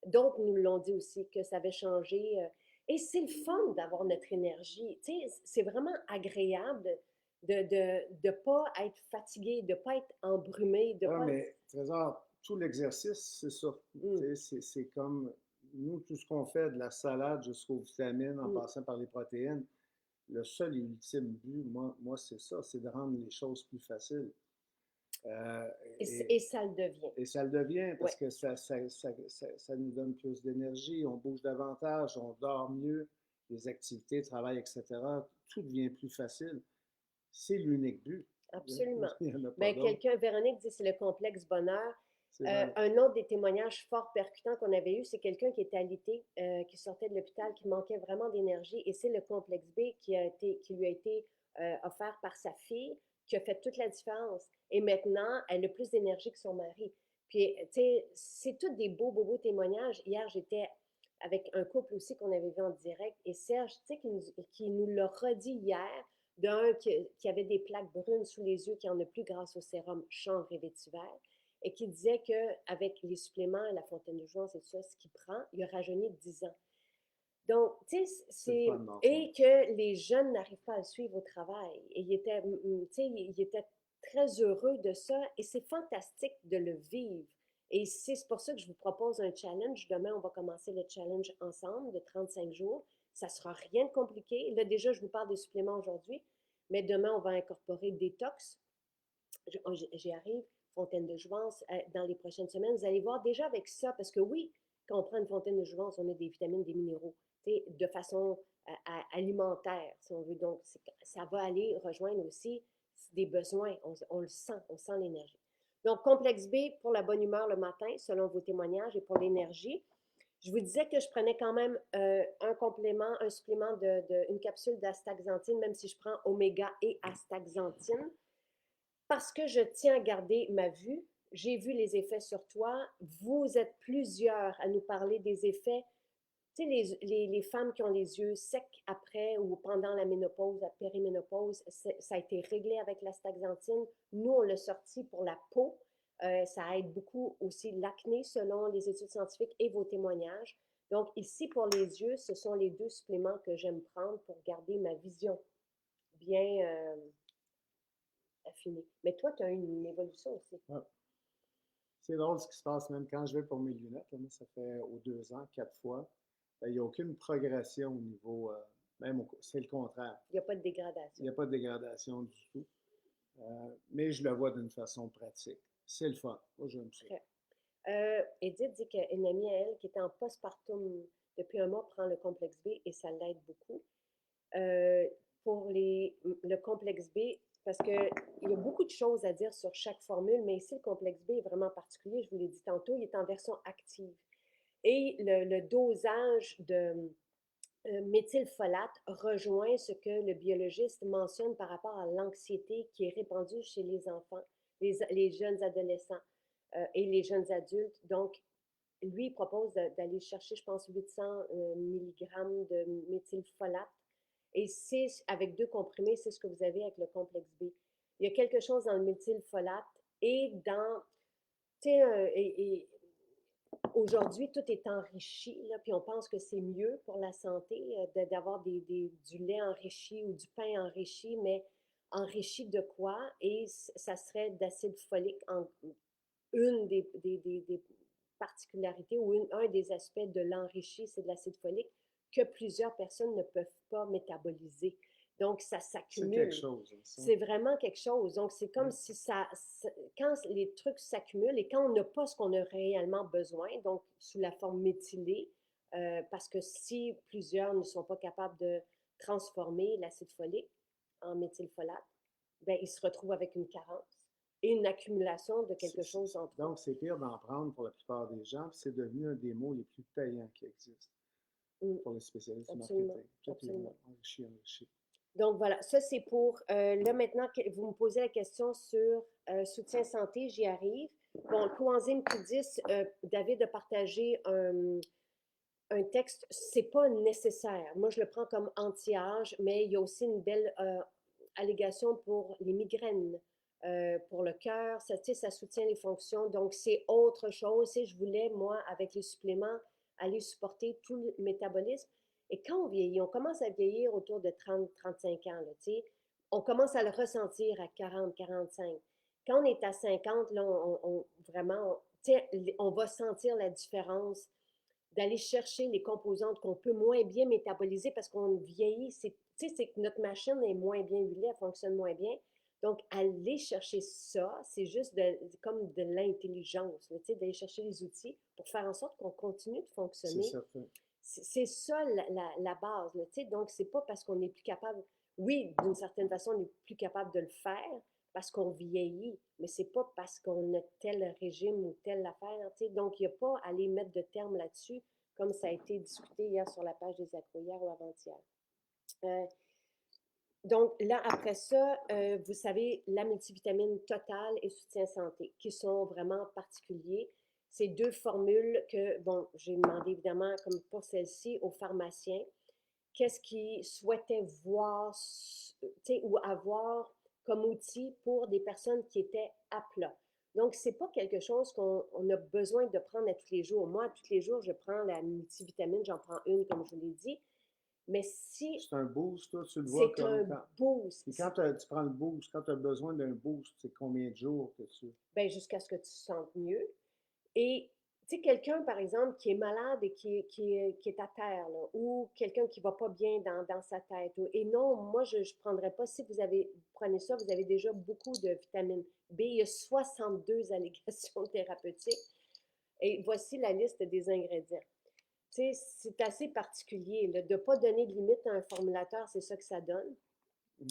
d'autres nous l'ont dit aussi que ça avait changé. Et c'est le fun d'avoir notre énergie. Tu sais, c'est vraiment agréable de pas être fatigué, de pas être embrumé, de Ah, pas. mais Trésor, tout l'exercice, c'est ça. Mm, C'est comme nous, tout ce qu'on fait, de la salade jusqu'aux vitamines, en mm. passant par les protéines, le seul et ultime but, moi c'est ça, c'est de rendre les choses plus faciles. Euh, Et ça le devient. Et ça le devient Ouais. parce que ça nous donne plus d'énergie, on bouge davantage, on dort mieux, les activités, travail, etc. Tout devient plus facile. C'est l'unique but. Absolument. Il n'y en a pas Ben, d'autre. Véronique dit, c'est le complexe bonheur. C'est vrai. Un autre des témoignages fort percutants qu'on avait eu, c'est quelqu'un qui était alité, qui sortait de l'hôpital, qui manquait vraiment d'énergie, et c'est le complexe B qui lui a été offert par sa fille, qui a fait toute la différence. Et maintenant, elle a plus d'énergie que son mari. Puis, tu sais, c'est tous des beaux, beaux, beaux témoignages. Hier, j'étais avec un couple aussi qu'on avait vu en direct, et Serge, tu sais, qui nous l'a redit hier, d'un qui avait des plaques brunes sous les yeux, qui en a plus grâce au sérum chanvre et vétiver, et qui disait qu'avec les suppléments, la fontaine de jouvence et tout ça, ce qu'il prend, il a rajeuni de 10 ans. Donc, tu sais, C'est le fun dans le fond. et que les jeunes n'arrivent pas à le suivre au travail. Et il était, tu sais, il était très heureux de ça, et c'est fantastique de le vivre. Et c'est pour ça que je vous propose un challenge. Demain, on va commencer le challenge ensemble de 35 jours. Ça sera rien de compliqué. Là, déjà, je vous parle des suppléments aujourd'hui, mais demain, on va incorporer détox. J'y arrive, fontaine de jouvence, dans les prochaines semaines. Vous allez voir déjà avec ça, parce que oui, quand on prend une fontaine de jouvence, on a des vitamines, des minéraux, de façon alimentaire, si on veut. Donc, ça va aller rejoindre aussi des besoins. On le sent, on sent l'énergie. Donc, complexe B pour la bonne humeur le matin, selon vos témoignages, et pour l'énergie. Je vous disais que je prenais quand même un complément, un supplément une capsule d'astaxanthine, même si je prends oméga et astaxanthine, parce que je tiens à garder ma vue. J'ai vu les effets sur toi. Vous êtes plusieurs à nous parler des effets. Tu sais, les femmes qui ont les yeux secs après ou pendant la ménopause, la périménopause, ça a été réglé avec l'astaxanthine. Nous, on l'a sorti pour la peau. Ça aide beaucoup aussi l'acné selon les études scientifiques et vos témoignages. Donc, ici, pour les yeux, ce sont les deux suppléments que j'aime prendre pour garder ma vision bien affinée. Mais toi, tu as eu une évolution aussi. Ouais. C'est drôle ce qui se passe même quand je vais pour mes lunettes. Là, ça fait aux 2 ans, 4 fois. Il n'y a aucune progression au niveau, c'est le contraire. Il n'y a pas de Il dégradation. n'y a pas de dégradation du tout. Mais je le vois d'une façon pratique. C'est le fun. Moi, j'aime ça. Edith dit qu'une amie à elle qui était en postpartum depuis un mois prend le complexe B et ça l'aide beaucoup. Euh, pour le complexe B, parce qu'il y a beaucoup de choses à dire sur chaque formule, mais ici, le complexe B est vraiment particulier. Je vous l'ai dit tantôt, il est en version active. Et le dosage de méthylfolate rejoint ce que le biologiste mentionne par rapport à l'anxiété qui est répandue chez les enfants, les jeunes adolescents et les jeunes adultes. Donc, lui, il propose d'aller chercher, je pense, 800 mg de méthylfolate. Et c'est avec 2 comprimés, c'est ce que vous avez avec le complexe B. Il y a quelque chose dans le méthylfolate et dans, tu sais, aujourd'hui, tout est enrichi, là, puis on pense que c'est mieux pour la santé d'avoir du lait enrichi ou du pain enrichi, mais enrichi de quoi? Et ça serait d'acide folique en une des particularités ou un des aspects de l'enrichi, c'est de l'acide folique que plusieurs personnes ne peuvent pas métaboliser. Donc, ça C'est quelque s'accumule. chose, hein, ça. C'est vraiment quelque chose. Donc, c'est comme si quand les trucs s'accumulent et quand on n'a pas ce qu'on a réellement besoin, donc sous la forme méthylée, parce que si plusieurs ne sont pas capables de transformer l'acide folique en méthylfolate, ben, ils se retrouvent avec une carence et une accumulation de quelque chose entre eux. Donc, c'est pire d'en prendre pour la plupart des gens. C'est devenu un des mots les plus payants qui existent pour les spécialistes du Absolument, marketing. Tout absolument. est enrichi, enrichi. Donc voilà, ça c'est pour, là maintenant, vous me posez la question sur soutien santé, j'y arrive. Bon, coenzyme Q10, David a partagé un texte, c'est pas nécessaire. Moi, je le prends comme anti-âge, mais il y a aussi une belle allégation pour les migraines, pour le cœur, ça, ça soutient les fonctions. Donc, c'est autre chose. Et je voulais, moi, avec les suppléments, aller supporter tout le métabolisme. Et quand on vieillit, on commence à vieillir autour de 30-35 ans, là, on commence à le ressentir à 40-45. Quand on est à 50, là, vraiment, on va sentir la différence d'aller chercher les composantes qu'on peut moins bien métaboliser parce qu'on vieillit. C'est que notre machine est moins bien huilée, elle fonctionne moins bien. Donc, aller chercher ça, c'est juste comme de l'intelligence, d'aller chercher les outils pour faire en sorte qu'on continue de C'est fonctionner. certain. C'est ça la base. Là, donc, c'est pas parce qu'on est plus capable, oui, d'une certaine façon, on est plus capable de le faire, parce qu'on vieillit, mais c'est pas parce qu'on a tel régime ou telle affaire, tu sais. Donc, il n'y a pas à aller mettre de terme là-dessus, comme ça a été discuté hier sur la page des accros, hier ou avant-hier. Donc, là, après ça, vous savez, la multivitamine totale et soutien santé, qui sont vraiment particuliers. Ces deux formules que, bon, j'ai demandé évidemment, comme pour celle-ci, aux pharmaciens, qu'est-ce qu'ils souhaitaient voir, tu sais, ou avoir comme outil pour des personnes qui étaient à plat. Donc, c'est pas quelque chose qu'on a besoin de prendre à tous les jours. Moi, tous les jours, je prends la multivitamine, j'en prends une, comme je vous l'ai dit. Mais si C'est un boost, toi, tu le vois c'est comme un quand. boost, Puis quand tu prends le boost, quand tu as besoin d'un boost, c'est combien de jours que tu. ben, jusqu'à ce que tu te sentes mieux. Et tu sais, quelqu'un, par exemple, qui est malade et qui est à terre, là, ou quelqu'un qui va pas bien dans sa tête. Et non, moi, je ne prendrais pas, si vous prenez ça, vous avez déjà beaucoup de vitamine B. Il y a 62 allégations thérapeutiques. Et voici la liste des ingrédients. Tu sais, c'est assez particulier, là, de ne pas donner de limite à un formulateur, c'est ça que ça donne.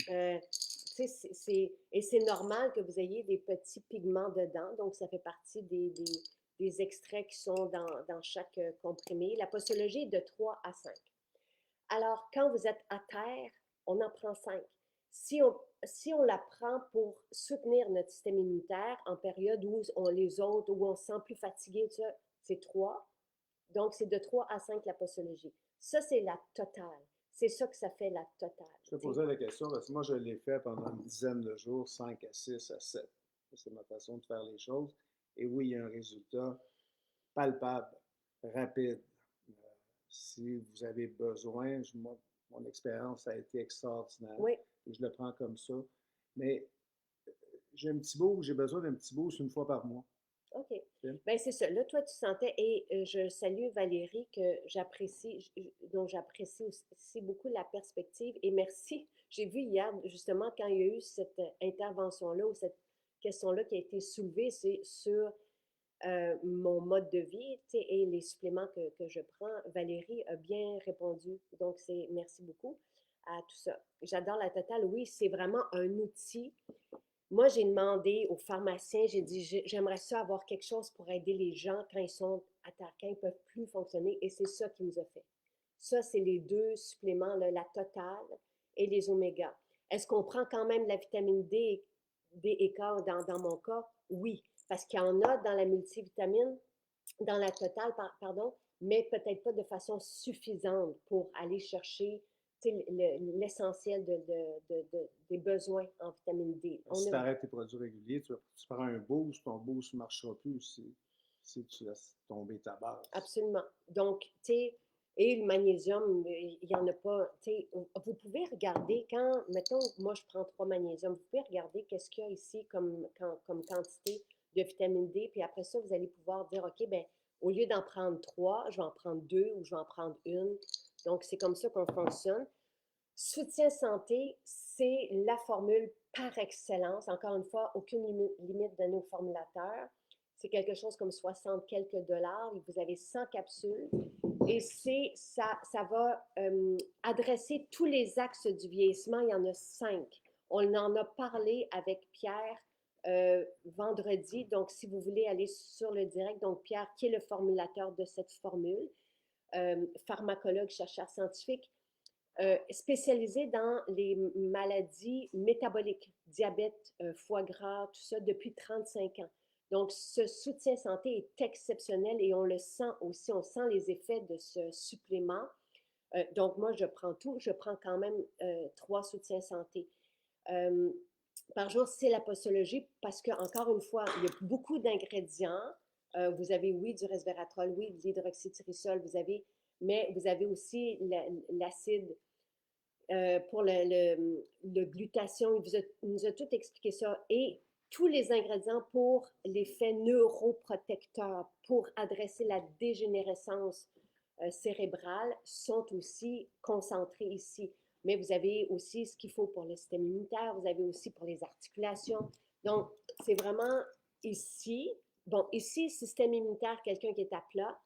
Et c'est normal que vous ayez des petits pigments dedans, donc ça fait partie des extraits qui sont dans chaque comprimé. La posologie est de 3 à 5. Alors, quand vous êtes à terre, on en prend 5. Si on la prend pour soutenir notre système immunitaire en période où les autres, où on se sent plus fatigué, c'est 3. Donc, c'est de 3 à 5 la posologie. Ça, c'est la totale. C'est ça que ça fait la totale. Je te posais la question parce que moi, je l'ai fait pendant une dizaine de jours, 5 à 6 à 7. C'est ma façon de faire les choses. Et oui, il y a un résultat palpable, rapide. Euh, si vous avez besoin, moi, mon expérience a été extraordinaire Oui, et je le prends comme ça. Mais j'ai un petit boost, j'ai besoin d'un petit boost une fois par mois. OK. Tu Ben c'est ça. Là, toi, tu sentais, et je salue Valérie, dont j'apprécie aussi beaucoup la perspective. Et merci. J'ai vu hier, justement, quand il y a eu cette intervention-là ou cette question-là qui a été soulevée, c'est sur mon mode de vie, tu sais, et les suppléments que je prends. Valérie a bien répondu. Donc, merci beaucoup à tout ça. J'adore la totale. Oui, c'est vraiment un outil. Moi, j'ai demandé aux pharmaciens, j'ai dit, j'aimerais ça avoir quelque chose pour aider les gens quand ils sont à terre, quand ils ne peuvent plus fonctionner, et c'est ça qui nous a fait. Ça, c'est les deux suppléments, là, la totale et les oméga. Est-ce qu'on prend quand même la vitamine D et K dans mon cas? Oui, parce qu'il y en a dans la multivitamine, dans la totale, pardon, mais peut-être pas de façon suffisante pour aller chercher l'essentiel des besoins en vitamine D. Si tu arrêtes tes produits réguliers, tu prends un boost, ton boost ne marchera plus si tu laisses tomber ta base. Absolument. Donc, tu sais, et le magnésium, il n'y en a pas. Tu sais, vous pouvez regarder quand, mettons, moi je prends 3 magnésiums, vous pouvez regarder qu'est-ce qu'il y a ici comme quantité de vitamine D, puis après ça, vous allez pouvoir dire, OK, ben au lieu d'en prendre 3, je vais en prendre 2 ou je vais en prendre une. Donc, c'est comme ça qu'on fonctionne. Soutien santé, c'est la formule par excellence. Encore une fois, aucune limite donnée au formulateur. C'est quelque chose comme 60 quelques dollars. Vous avez 100 capsules et ça va adresser tous les axes du vieillissement. Il y en a 5. On en a parlé avec Pierre vendredi. Donc, si vous voulez aller sur le direct, donc Pierre, qui est le formulateur de cette formule, pharmacologue, chercheur scientifique, spécialisé dans les maladies métaboliques, diabète, foie gras, tout ça, depuis 35 ans. Donc, ce soutien santé est exceptionnel et on le sent aussi, on sent les effets de ce supplément. Donc, moi, je prends tout. Je prends quand même 3 soutiens santé. Euh, Par jour, c'est la posologie parce que, encore une fois, il y a beaucoup d'ingrédients. Vous avez, oui, du resveratrol, oui, de l'hydroxytyrosol, mais vous avez aussi l'acide pour le glutathion. Il nous a tout expliqué ça. Et tous les ingrédients pour l'effet neuroprotecteur, pour adresser la dégénérescence cérébrale, sont aussi concentrés ici. Mais vous avez aussi ce qu'il faut pour le système immunitaire, vous avez aussi pour les articulations. Donc, c'est vraiment ici. Bon, ici, système immunitaire, quelqu'un qui est à plat,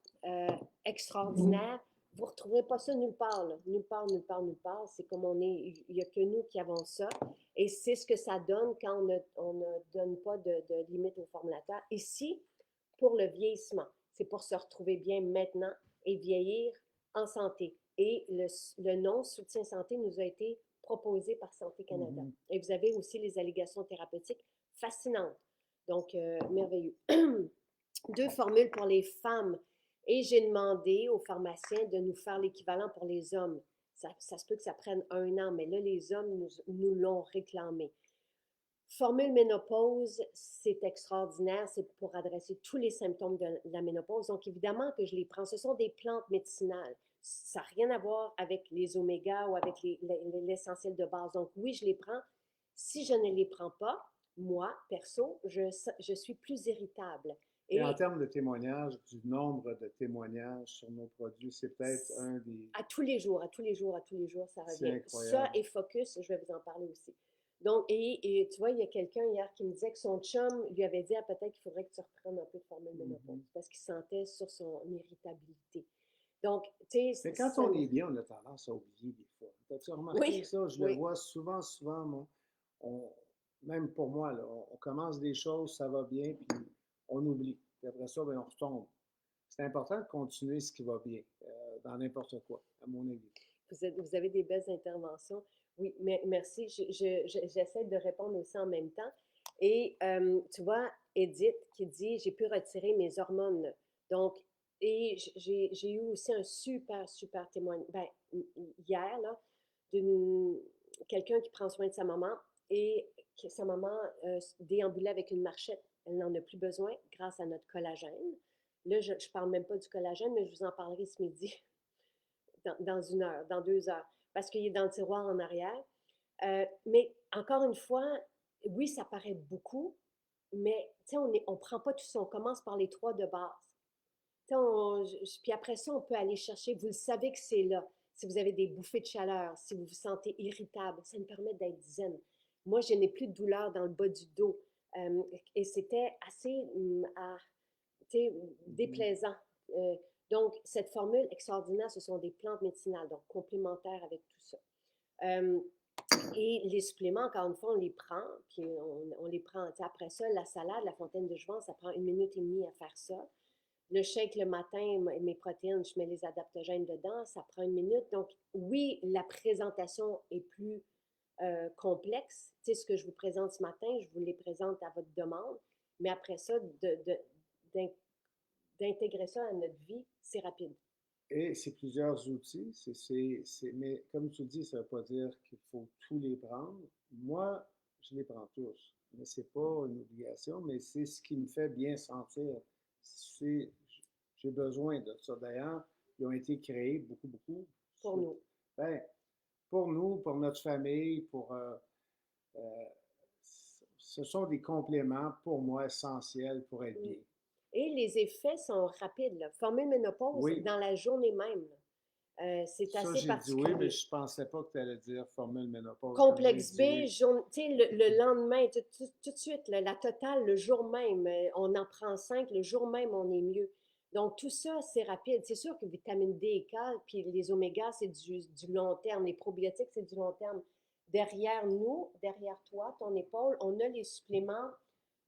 extraordinaire. Vous ne retrouverez pas ça nulle part, là. Nulle part, nulle part, nulle part. C'est comme on est, il n'y a que nous qui avons ça. Et c'est ce que ça donne quand on ne donne pas de limite au formulateur. Ici, pour le vieillissement, c'est pour se retrouver bien maintenant et vieillir en santé. Et le nom soutien santé nous a été proposé par Santé Canada. Mhm. Et vous avez aussi les allégations thérapeutiques fascinantes. Donc, merveilleux. Deux formules pour les femmes. Et j'ai demandé aux pharmaciens de nous faire l'équivalent pour les hommes. Ça se peut que ça prenne 1 an, mais là, les hommes nous l'ont réclamé. Formule ménopause, c'est extraordinaire, c'est pour adresser tous les symptômes de la ménopause. Donc, évidemment que je les prends. Ce sont des plantes médicinales. Ça n'a rien à voir avec les omégas ou avec l'essentiel de base. Donc, oui, je les prends. Si je ne les prends pas, moi, perso, je suis plus irritable. Et en Et termes de témoignages, du nombre de témoignages sur nos produits, c'est peut-être un des... à tous les jours, à tous les jours, à tous les jours, ça C'est revient. Ça incroyable. et Focus, je vais vous en parler aussi. Donc, et tu vois, il y a quelqu'un hier qui me disait que son chum lui avait dit, ah, peut-être qu'il faudrait que tu reprennes un peu de formule ménopause Mhm. parce qu'il sentait sur son irritabilité. Donc, tu sais, Mais quand on est bien, on a tendance à oublier des fois. As-tu remarqué oui, ça? Je le oui, vois souvent, souvent, moi. On- Même pour moi, là, on commence des choses, ça va bien, puis on oublie. Puis après ça, ben, on retombe. C'est important de continuer ce qui va bien, dans n'importe quoi, à mon avis. vous avez des belles interventions. Oui, mais merci. J'essaie de répondre aussi en même temps. Et tu vois, Edith qui dit, j'ai pu retirer mes hormones. Donc, et j'ai eu aussi un super, super témoignage, ben, hier, là, d'une quelqu'un qui prend soin de sa maman et que sa maman déambulait avec une marchette. Elle n'en a plus besoin grâce à notre collagène. Là, je ne parle même pas du collagène, mais je vous en parlerai ce midi dans 1 heure, dans 2 heures, parce qu'il est dans le tiroir en arrière. Mais encore une fois, oui, ça paraît beaucoup, mais on ne prend pas tout ça. On commence par les 3 de base. Puis après ça, on peut aller chercher. Vous le savez que c'est là. Si vous avez des bouffées de chaleur, si vous vous sentez irritable, ça nous permet d'être zen. Moi, je n'ai plus de douleur dans le bas du dos. Et c'était assez Mhm. déplaisant. Euh, donc, cette formule extraordinaire, ce sont des plantes médicinales, donc complémentaires avec tout ça. Euh, et les suppléments, encore une fois, on les prend, puis on les prend. Après ça, la salade, la fontaine de jouvence, ça prend 1 minute et demie à faire ça. Le shake le matin, mes protéines, je mets les adaptogènes dedans, ça prend 1 minute. Donc, oui, la présentation est plus complexe. Tu sais, ce que je vous présente ce matin, je vous les présente à votre demande. Mais après ça, d'intégrer ça à notre vie, c'est rapide. Et c'est plusieurs outils, mais comme tu dis, ça ne veut pas dire qu'il faut tous les prendre. Moi, je les prends tous, mais ce n'est pas une obligation, mais c'est ce qui me fait bien sentir. C'est, j'ai besoin de ça. D'ailleurs, ils ont été créés beaucoup, Pour nous. ben, pour nous, pour notre famille, euh, ce sont des compléments pour moi essentiels pour être bien. Oui. Et les effets sont rapides. Là. Formule ménopause Oui, dans la journée même. C'est ça, assez j'ai dit oui, mais particulier. je pensais pas que tu allais dire formule ménopause quand j'ai Complexe dit B, oui. le lendemain, tout de suite, là, la totale, le jour même, on en prend 5, le jour même, on est mieux. Donc, tout ça, c'est rapide. C'est sûr que vitamine D et K, puis les omégas, c'est du long terme. Les probiotiques, c'est du long terme. Derrière nous, derrière toi, ton épaule, on a les suppléments.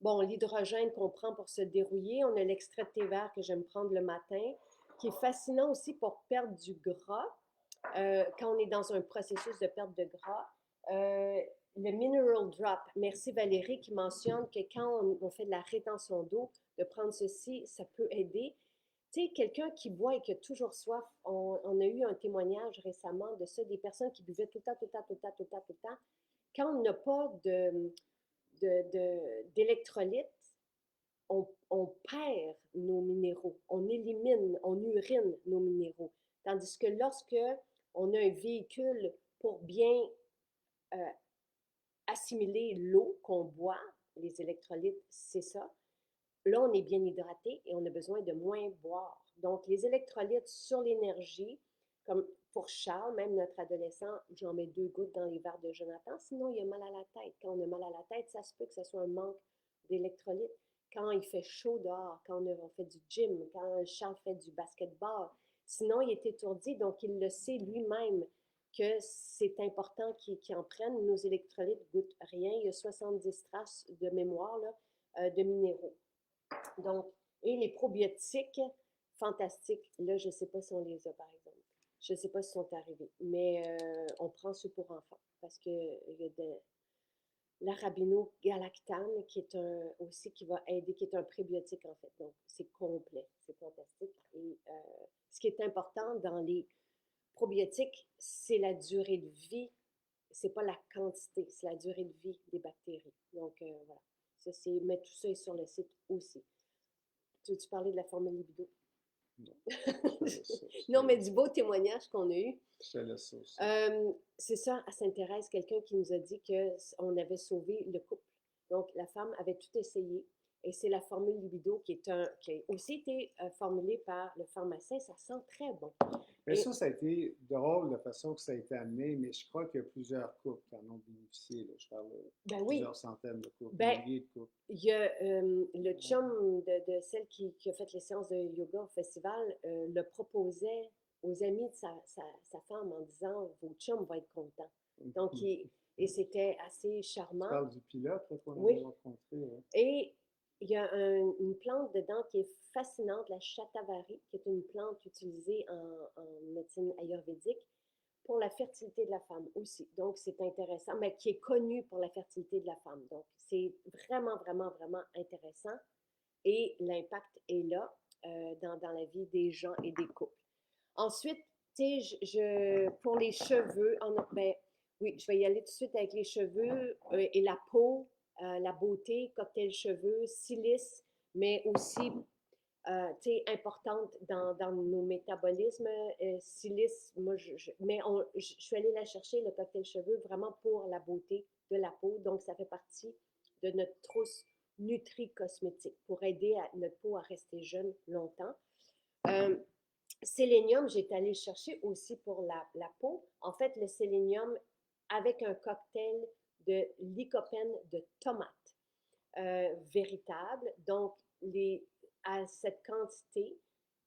Bon, l'hydrogène qu'on prend pour se dérouiller. On a l'extrait de thé vert que j'aime prendre le matin, qui est fascinant aussi pour perdre du gras quand on est dans un processus de perte de gras. Euh, le mineral drop, merci Valérie qui mentionne que quand on fait de la rétention d'eau, de prendre ceci, ça peut aider. Tu sais, quelqu'un qui boit et qui a toujours soif, on a eu un témoignage récemment de ça, des personnes qui buvaient tout le temps, tout le temps, tout le temps, tout le temps, tout le temps. Quand on n'a pas d'électrolytes, on perd nos minéraux, on élimine, on urine nos minéraux. Tandis que lorsque on a un véhicule pour bien euh, assimiler l'eau qu'on boit, les électrolytes, c'est ça, là, on est bien hydraté et on a besoin de moins boire. Donc, les électrolytes sur l'énergie, comme pour Charles, même notre adolescent, j'en mets 2 gouttes dans les verres de Jonathan, sinon il a mal à la tête. Quand on a mal à la tête, ça se peut que ce soit un manque d'électrolytes. Quand il fait chaud dehors, quand on fait du gym, quand Charles fait du basketball, sinon il est étourdi, donc il le sait lui-même. que c'est important qu'ils en prennent. Nos électrolytes ne goûtent rien. Il y a 70 traces de mémoire là, de minéraux. Donc, et les probiotiques, fantastiques. Là, je ne sais pas si on les a, par exemple. Je ne sais pas s'ils sont arrivés, mais on prend ceux pour enfants parce qu'il y a de l'arabinogalactane qui est aussi qui va aider, qui est un prébiotique en fait. Donc, c'est complet, c'est fantastique. Et ce qui est important dans les probiotiques, c'est la durée de vie. C'est pas la quantité, c'est la durée de vie des bactéries. Donc, voilà. Ça, mais tout ça est sur le site aussi. Tu veux-tu parler de la formule libido? Non, je te laisse ça. Non, mais du beau témoignage qu'on a eu. Je te laisse ça aussi. C'est ça, à Sainte-Thérèse, quelqu'un qui nous a dit qu'on avait sauvé le couple. Donc, la femme avait tout essayé. Et c'est la formule libido qui a aussi été formulée par le pharmacien. Ça sent très bon. Mais ça a été drôle la façon que ça a été amené, mais je crois qu'il y a plusieurs couples qui en ont bénéficié. Là. Je parle de plusieurs centaines de couples, milliers de couples. Il y a le chum de celle qui a fait les séances de yoga au festival le proposait aux amis de sa femme en disant « Vos chums vont être contents ». Donc, et c'était assez charmant. Tu parles du pilote qu'on a rencontré. Ouais. Et il y a une plante dedans qui est fascinante, la shatavari, qui est une plante utilisée en médecine ayurvédique pour la fertilité de la femme aussi. Donc, c'est intéressant, mais qui est connue pour la fertilité de la femme. Donc, c'est vraiment, vraiment, vraiment intéressant. Et l'impact est là dans la vie des gens et des couples. Ensuite, tu sais, pour les cheveux, oui, je vais y aller tout de suite avec les cheveux et la peau, la beauté, cocktail cheveux, silice, mais aussi importante dans nos métabolismes. Silice, moi, je suis allée la chercher, le cocktail cheveux, vraiment pour la beauté de la peau. Donc, ça fait partie de notre trousse nutri-cosmétique pour aider notre peau à rester jeune longtemps. Sélénium, j'ai allé chercher aussi pour la peau. En fait, le sélénium avec un cocktail de lycopène de tomate véritable. Donc, à cette quantité,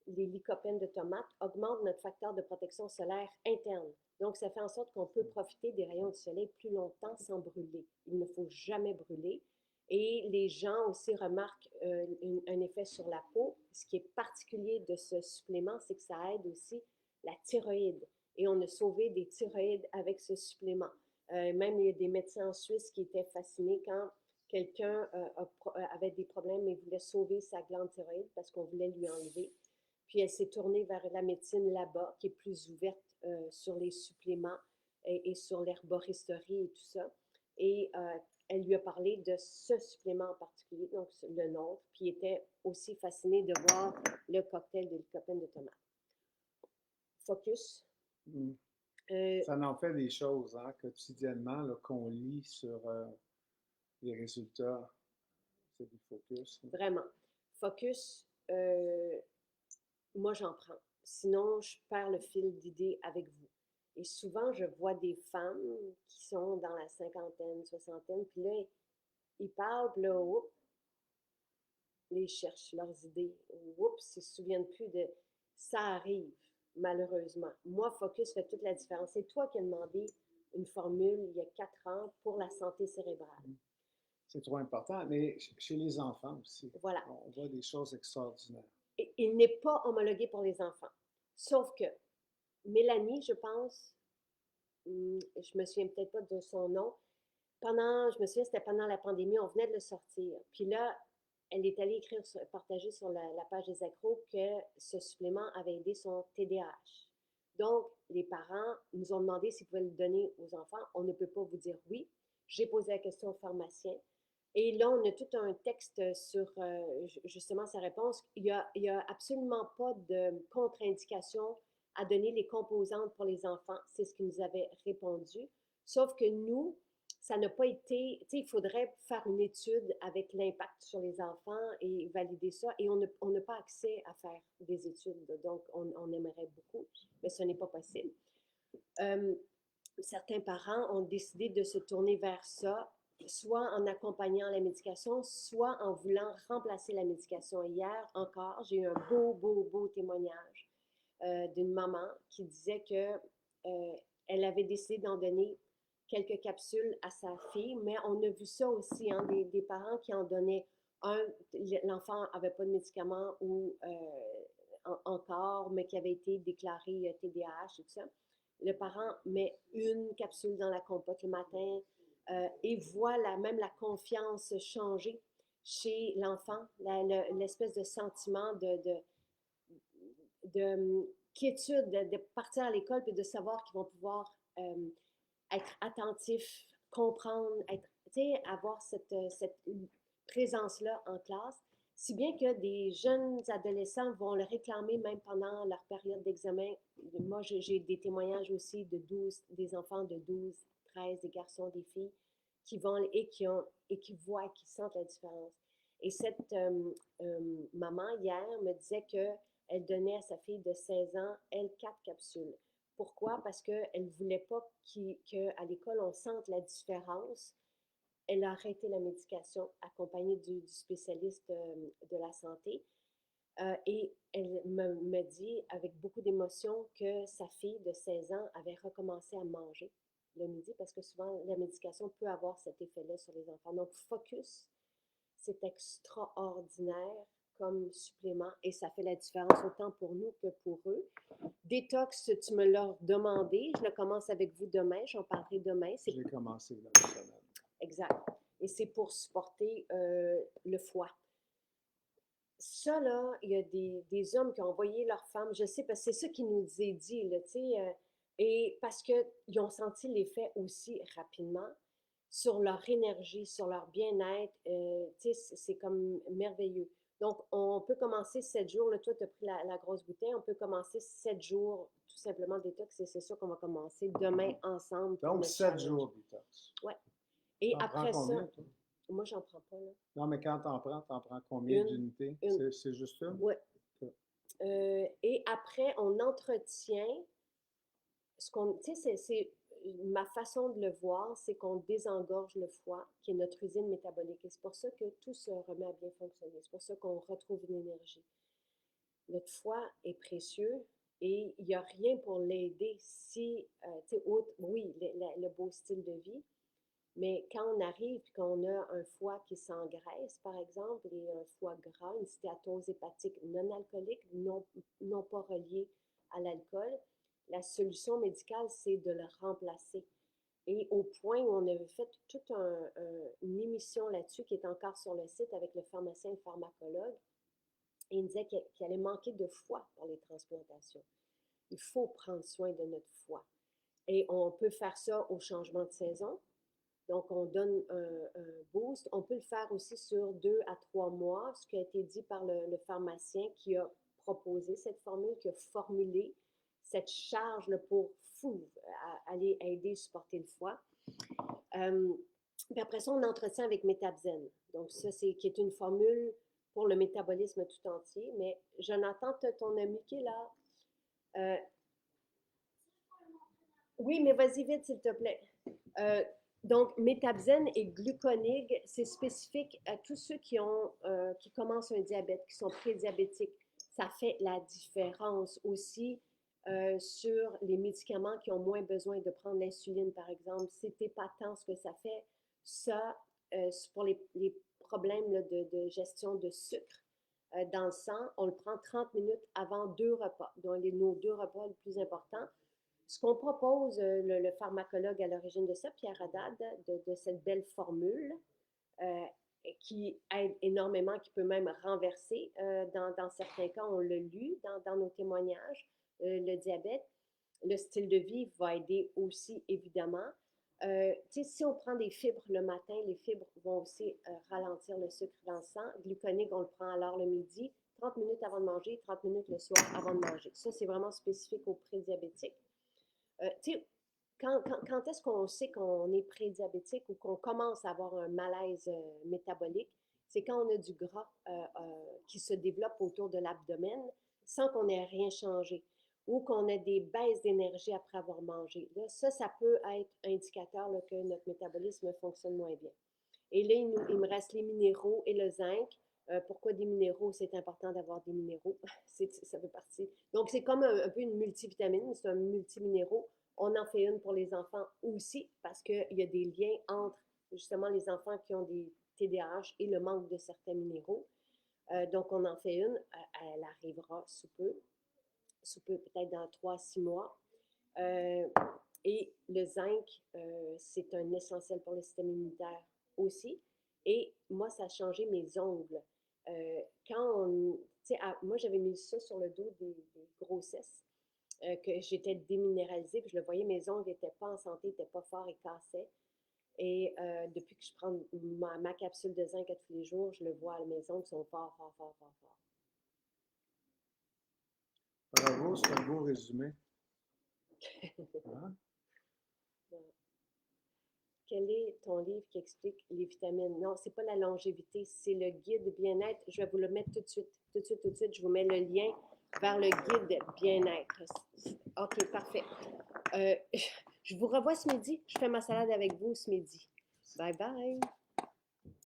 les lycopènes de tomate augmentent notre facteur de protection solaire interne. Donc, ça fait en sorte qu'on peut profiter des rayons du soleil plus longtemps sans brûler. Il ne faut jamais brûler. Et les gens aussi remarquent un effet sur la peau. Ce qui est particulier de ce supplément, c'est que ça aide aussi la thyroïde. Et on a sauvé des thyroïdes avec ce supplément. Même il y a des médecins en Suisse qui étaient fascinés quand quelqu'un avait des problèmes et voulait sauver sa glande thyroïde parce qu'on voulait lui enlever. Puis elle s'est tournée vers la médecine là-bas, qui est plus ouverte sur les suppléments et sur l'herboristerie et tout ça. Et elle lui a parlé de ce supplément en particulier, donc le nôtre, puis était aussi fascinée de voir le cocktail de lycopène de tomate. Focus. Ça en fait des choses quotidiennement qu'on lit sur les résultats. C'est du focus. Vraiment. Focus, moi j'en prends. Sinon, je perds le fil d'idées avec vous. Et souvent, je vois des femmes qui sont dans la cinquantaine, soixantaine, puis là, ils parlent, puis là, oups, ils cherchent leurs idées. Oups, ils ne se souviennent plus de... Ça arrive, malheureusement. Moi, Focus fait toute la différence. C'est toi qui as demandé une formule il y a 4 ans pour la santé cérébrale. C'est trop important, mais chez les enfants aussi. Voilà. On voit des choses extraordinaires. Et il n'est pas homologué pour les enfants. Sauf que Mélanie, je pense, je me souviens peut-être pas de son nom, je me souviens, c'était pendant la pandémie, on venait de le sortir. Puis là, elle est allée partager sur la page des accros que ce supplément avait aidé son TDAH. Donc, les parents nous ont demandé s'ils pouvaient le donner aux enfants. On ne peut pas vous dire oui. J'ai posé la question au pharmacien. Et là, on a tout un texte sur justement sa réponse. Il y a absolument pas de contre-indication à donner les composantes pour les enfants. C'est ce qu'ils nous avaient répondu. Sauf que nous, ça n'a pas été, tu sais, il faudrait faire une étude avec l'impact sur les enfants et valider ça. Et on n'a pas accès à faire des études. Donc, on aimerait beaucoup, mais ce n'est pas possible. Certains parents ont décidé de se tourner vers ça, soit en accompagnant la médication, soit en voulant remplacer la médication. Hier encore, j'ai eu un beau témoignage d'une maman qui disait que elle avait décidé d'en donner quelques capsules à sa fille, mais on a vu ça aussi, hein, des parents qui en donnaient un, l'enfant n'avait pas de médicaments ou encore, mais qui avait été déclaré TDAH et tout ça. Le parent met une capsule dans la compote le matin et voit même la confiance changer chez l'enfant, l'espèce de sentiment de quiétude, de partir à l'école et de savoir qu'ils vont pouvoir être attentifs, comprendre, être, avoir cette présence-là en classe, si bien que des jeunes adolescents vont le réclamer même pendant leur période d'examen. Moi, j'ai des témoignages aussi de 12, des enfants de 12, 13, des garçons, des filles, qui vont et qui voient, qui sentent la différence. Et cette maman, hier, me disait qu'elle donnait à sa fille de 16 ans, elle, 4 capsules. Pourquoi? Parce qu'elle ne voulait pas qu'à l'école, on sente la différence. Elle a arrêté la médication accompagnée du spécialiste de la santé. Et elle me dit avec beaucoup d'émotion que sa fille de 16 ans avait recommencé à manger le midi parce que souvent la médication peut avoir cet effet-là sur les enfants. Donc, Focus, c'est extraordinaire comme supplément et ça fait la différence autant pour nous que pour eux. Détox, tu me l'as demandé. Je le commence avec vous demain. J'en parlerai demain. J'ai commencé dans la semaine. Exact. Et c'est pour supporter le foie. Ça, là, il y a des hommes qui ont envoyé leurs femmes, je sais, parce que c'est ça qui nous est dit, là, tu sais, et parce qu'ils ont senti l'effet aussi rapidement sur leur énergie, sur leur bien-être, tu sais, c'est comme merveilleux. Donc, on peut commencer 7 jours, là, toi, tu as pris la grosse bouteille, on peut commencer 7 jours, tout simplement détox, et c'est ça qu'on va commencer demain ensemble. Donc, 7 jours détox. Ouais. Et t'en après prends combien, ça, toi? moi, j'en prends pas, là. Non, mais quand t'en prends combien d'unités? C'est juste une? Oui. Et après, on entretient ce qu'on, tu sais, c'est ma façon de le voir, c'est qu'on désengorge le foie, qui est notre usine métabolique. Et c'est pour ça que tout se remet à bien fonctionner. C'est pour ça qu'on retrouve une énergie. Notre foie est précieux et il n'y a rien pour l'aider si, tu sais, oui, le beau style de vie, mais quand on arrive et qu'on a un foie qui s'engraisse, par exemple, et un foie gras, une stéatose hépatique non alcoolique, non pas reliée à l'alcool, la solution médicale, c'est de le remplacer. Et au point où on avait fait toute une émission là-dessus qui est encore sur le site avec le pharmacien et le pharmacologue, et il disait qu'il allait manquer de foie pour les transplantations. Il faut prendre soin de notre foie. Et on peut faire ça au changement de saison. Donc, on donne un boost. On peut le faire aussi sur 2 à 3 mois, ce qui a été dit par le pharmacien qui a proposé cette formule, qui a formulé cette charge là, pour aller aider, supporter le foie. Puis après ça, on entretient avec Métabzen. Donc, ça, qui est une formule pour le métabolisme tout entier. Mais Jonathan, ton ami qui est là. Oui, mais vas-y vite, s'il te plaît. Donc, Métabzen et Gluconig, c'est spécifique à tous ceux qui commencent un diabète, qui sont prédiabétiques. Ça fait la différence aussi sur les médicaments qui ont moins besoin de prendre l'insuline, par exemple. C'est épatant ce que ça fait. Ça, pour les problèmes là, de gestion de sucre dans le sang, on le prend 30 minutes avant 2 repas, donc nos 2 repas les plus importants. Ce qu'on propose, le pharmacologue à l'origine de ça, Pierre Haddad, de cette belle formule euh, qui aide énormément, qui peut même renverser, dans certains cas, on l'a lu dans nos témoignages, le diabète. Le style de vie va aider aussi, évidemment. Si on prend des fibres le matin, les fibres vont aussi ralentir le sucre dans le sang. Gluconique, on le prend alors le midi, 30 minutes avant de manger, 30 minutes le soir avant de manger. Ça, c'est vraiment spécifique aux prédiabétiques. Quand est-ce qu'on sait qu'on est prédiabétique ou qu'on commence à avoir un malaise métabolique? C'est quand on a du gras qui se développe autour de l'abdomen sans qu'on ait rien changé ou qu'on ait des baisses d'énergie après avoir mangé. Là, ça peut être indicateur là, que notre métabolisme fonctionne moins bien. Et là, il me reste les minéraux et le zinc. Pourquoi des minéraux? C'est important d'avoir des minéraux. Ça fait partie. Donc, c'est comme un peu une multivitamine, c'est un multiminéraux. On en fait une pour les enfants aussi parce qu'il y a des liens entre justement les enfants qui ont des TDAH et le manque de certains minéraux. Donc, on en fait une. Elle arrivera sous peu peut-être dans 3 à 6 mois. Euh, et le zinc, c'est un essentiel pour le système immunitaire aussi. Et moi, ça a changé mes ongles. Quand on, moi, j'avais mis ça sur le dos des grossesses, que j'étais déminéralisée, puis je le voyais, mes ongles n'étaient pas en santé, n'étaient pas forts et cassaient. Et depuis que je prends ma capsule de zinc à tous les jours, je le vois, mes ongles sont forts, forts, forts, forts, forts. Bravo, c'est un beau résumé. Hein? Quel est ton livre qui explique les vitamines? Non, c'est pas la longévité, c'est le guide bien-être. Je vais vous le mettre tout de suite. Tout de suite, tout de suite. Je vous mets le lien vers le guide bien-être. OK, parfait. Je vous revois ce midi. Je fais ma salade avec vous ce midi. Bye bye.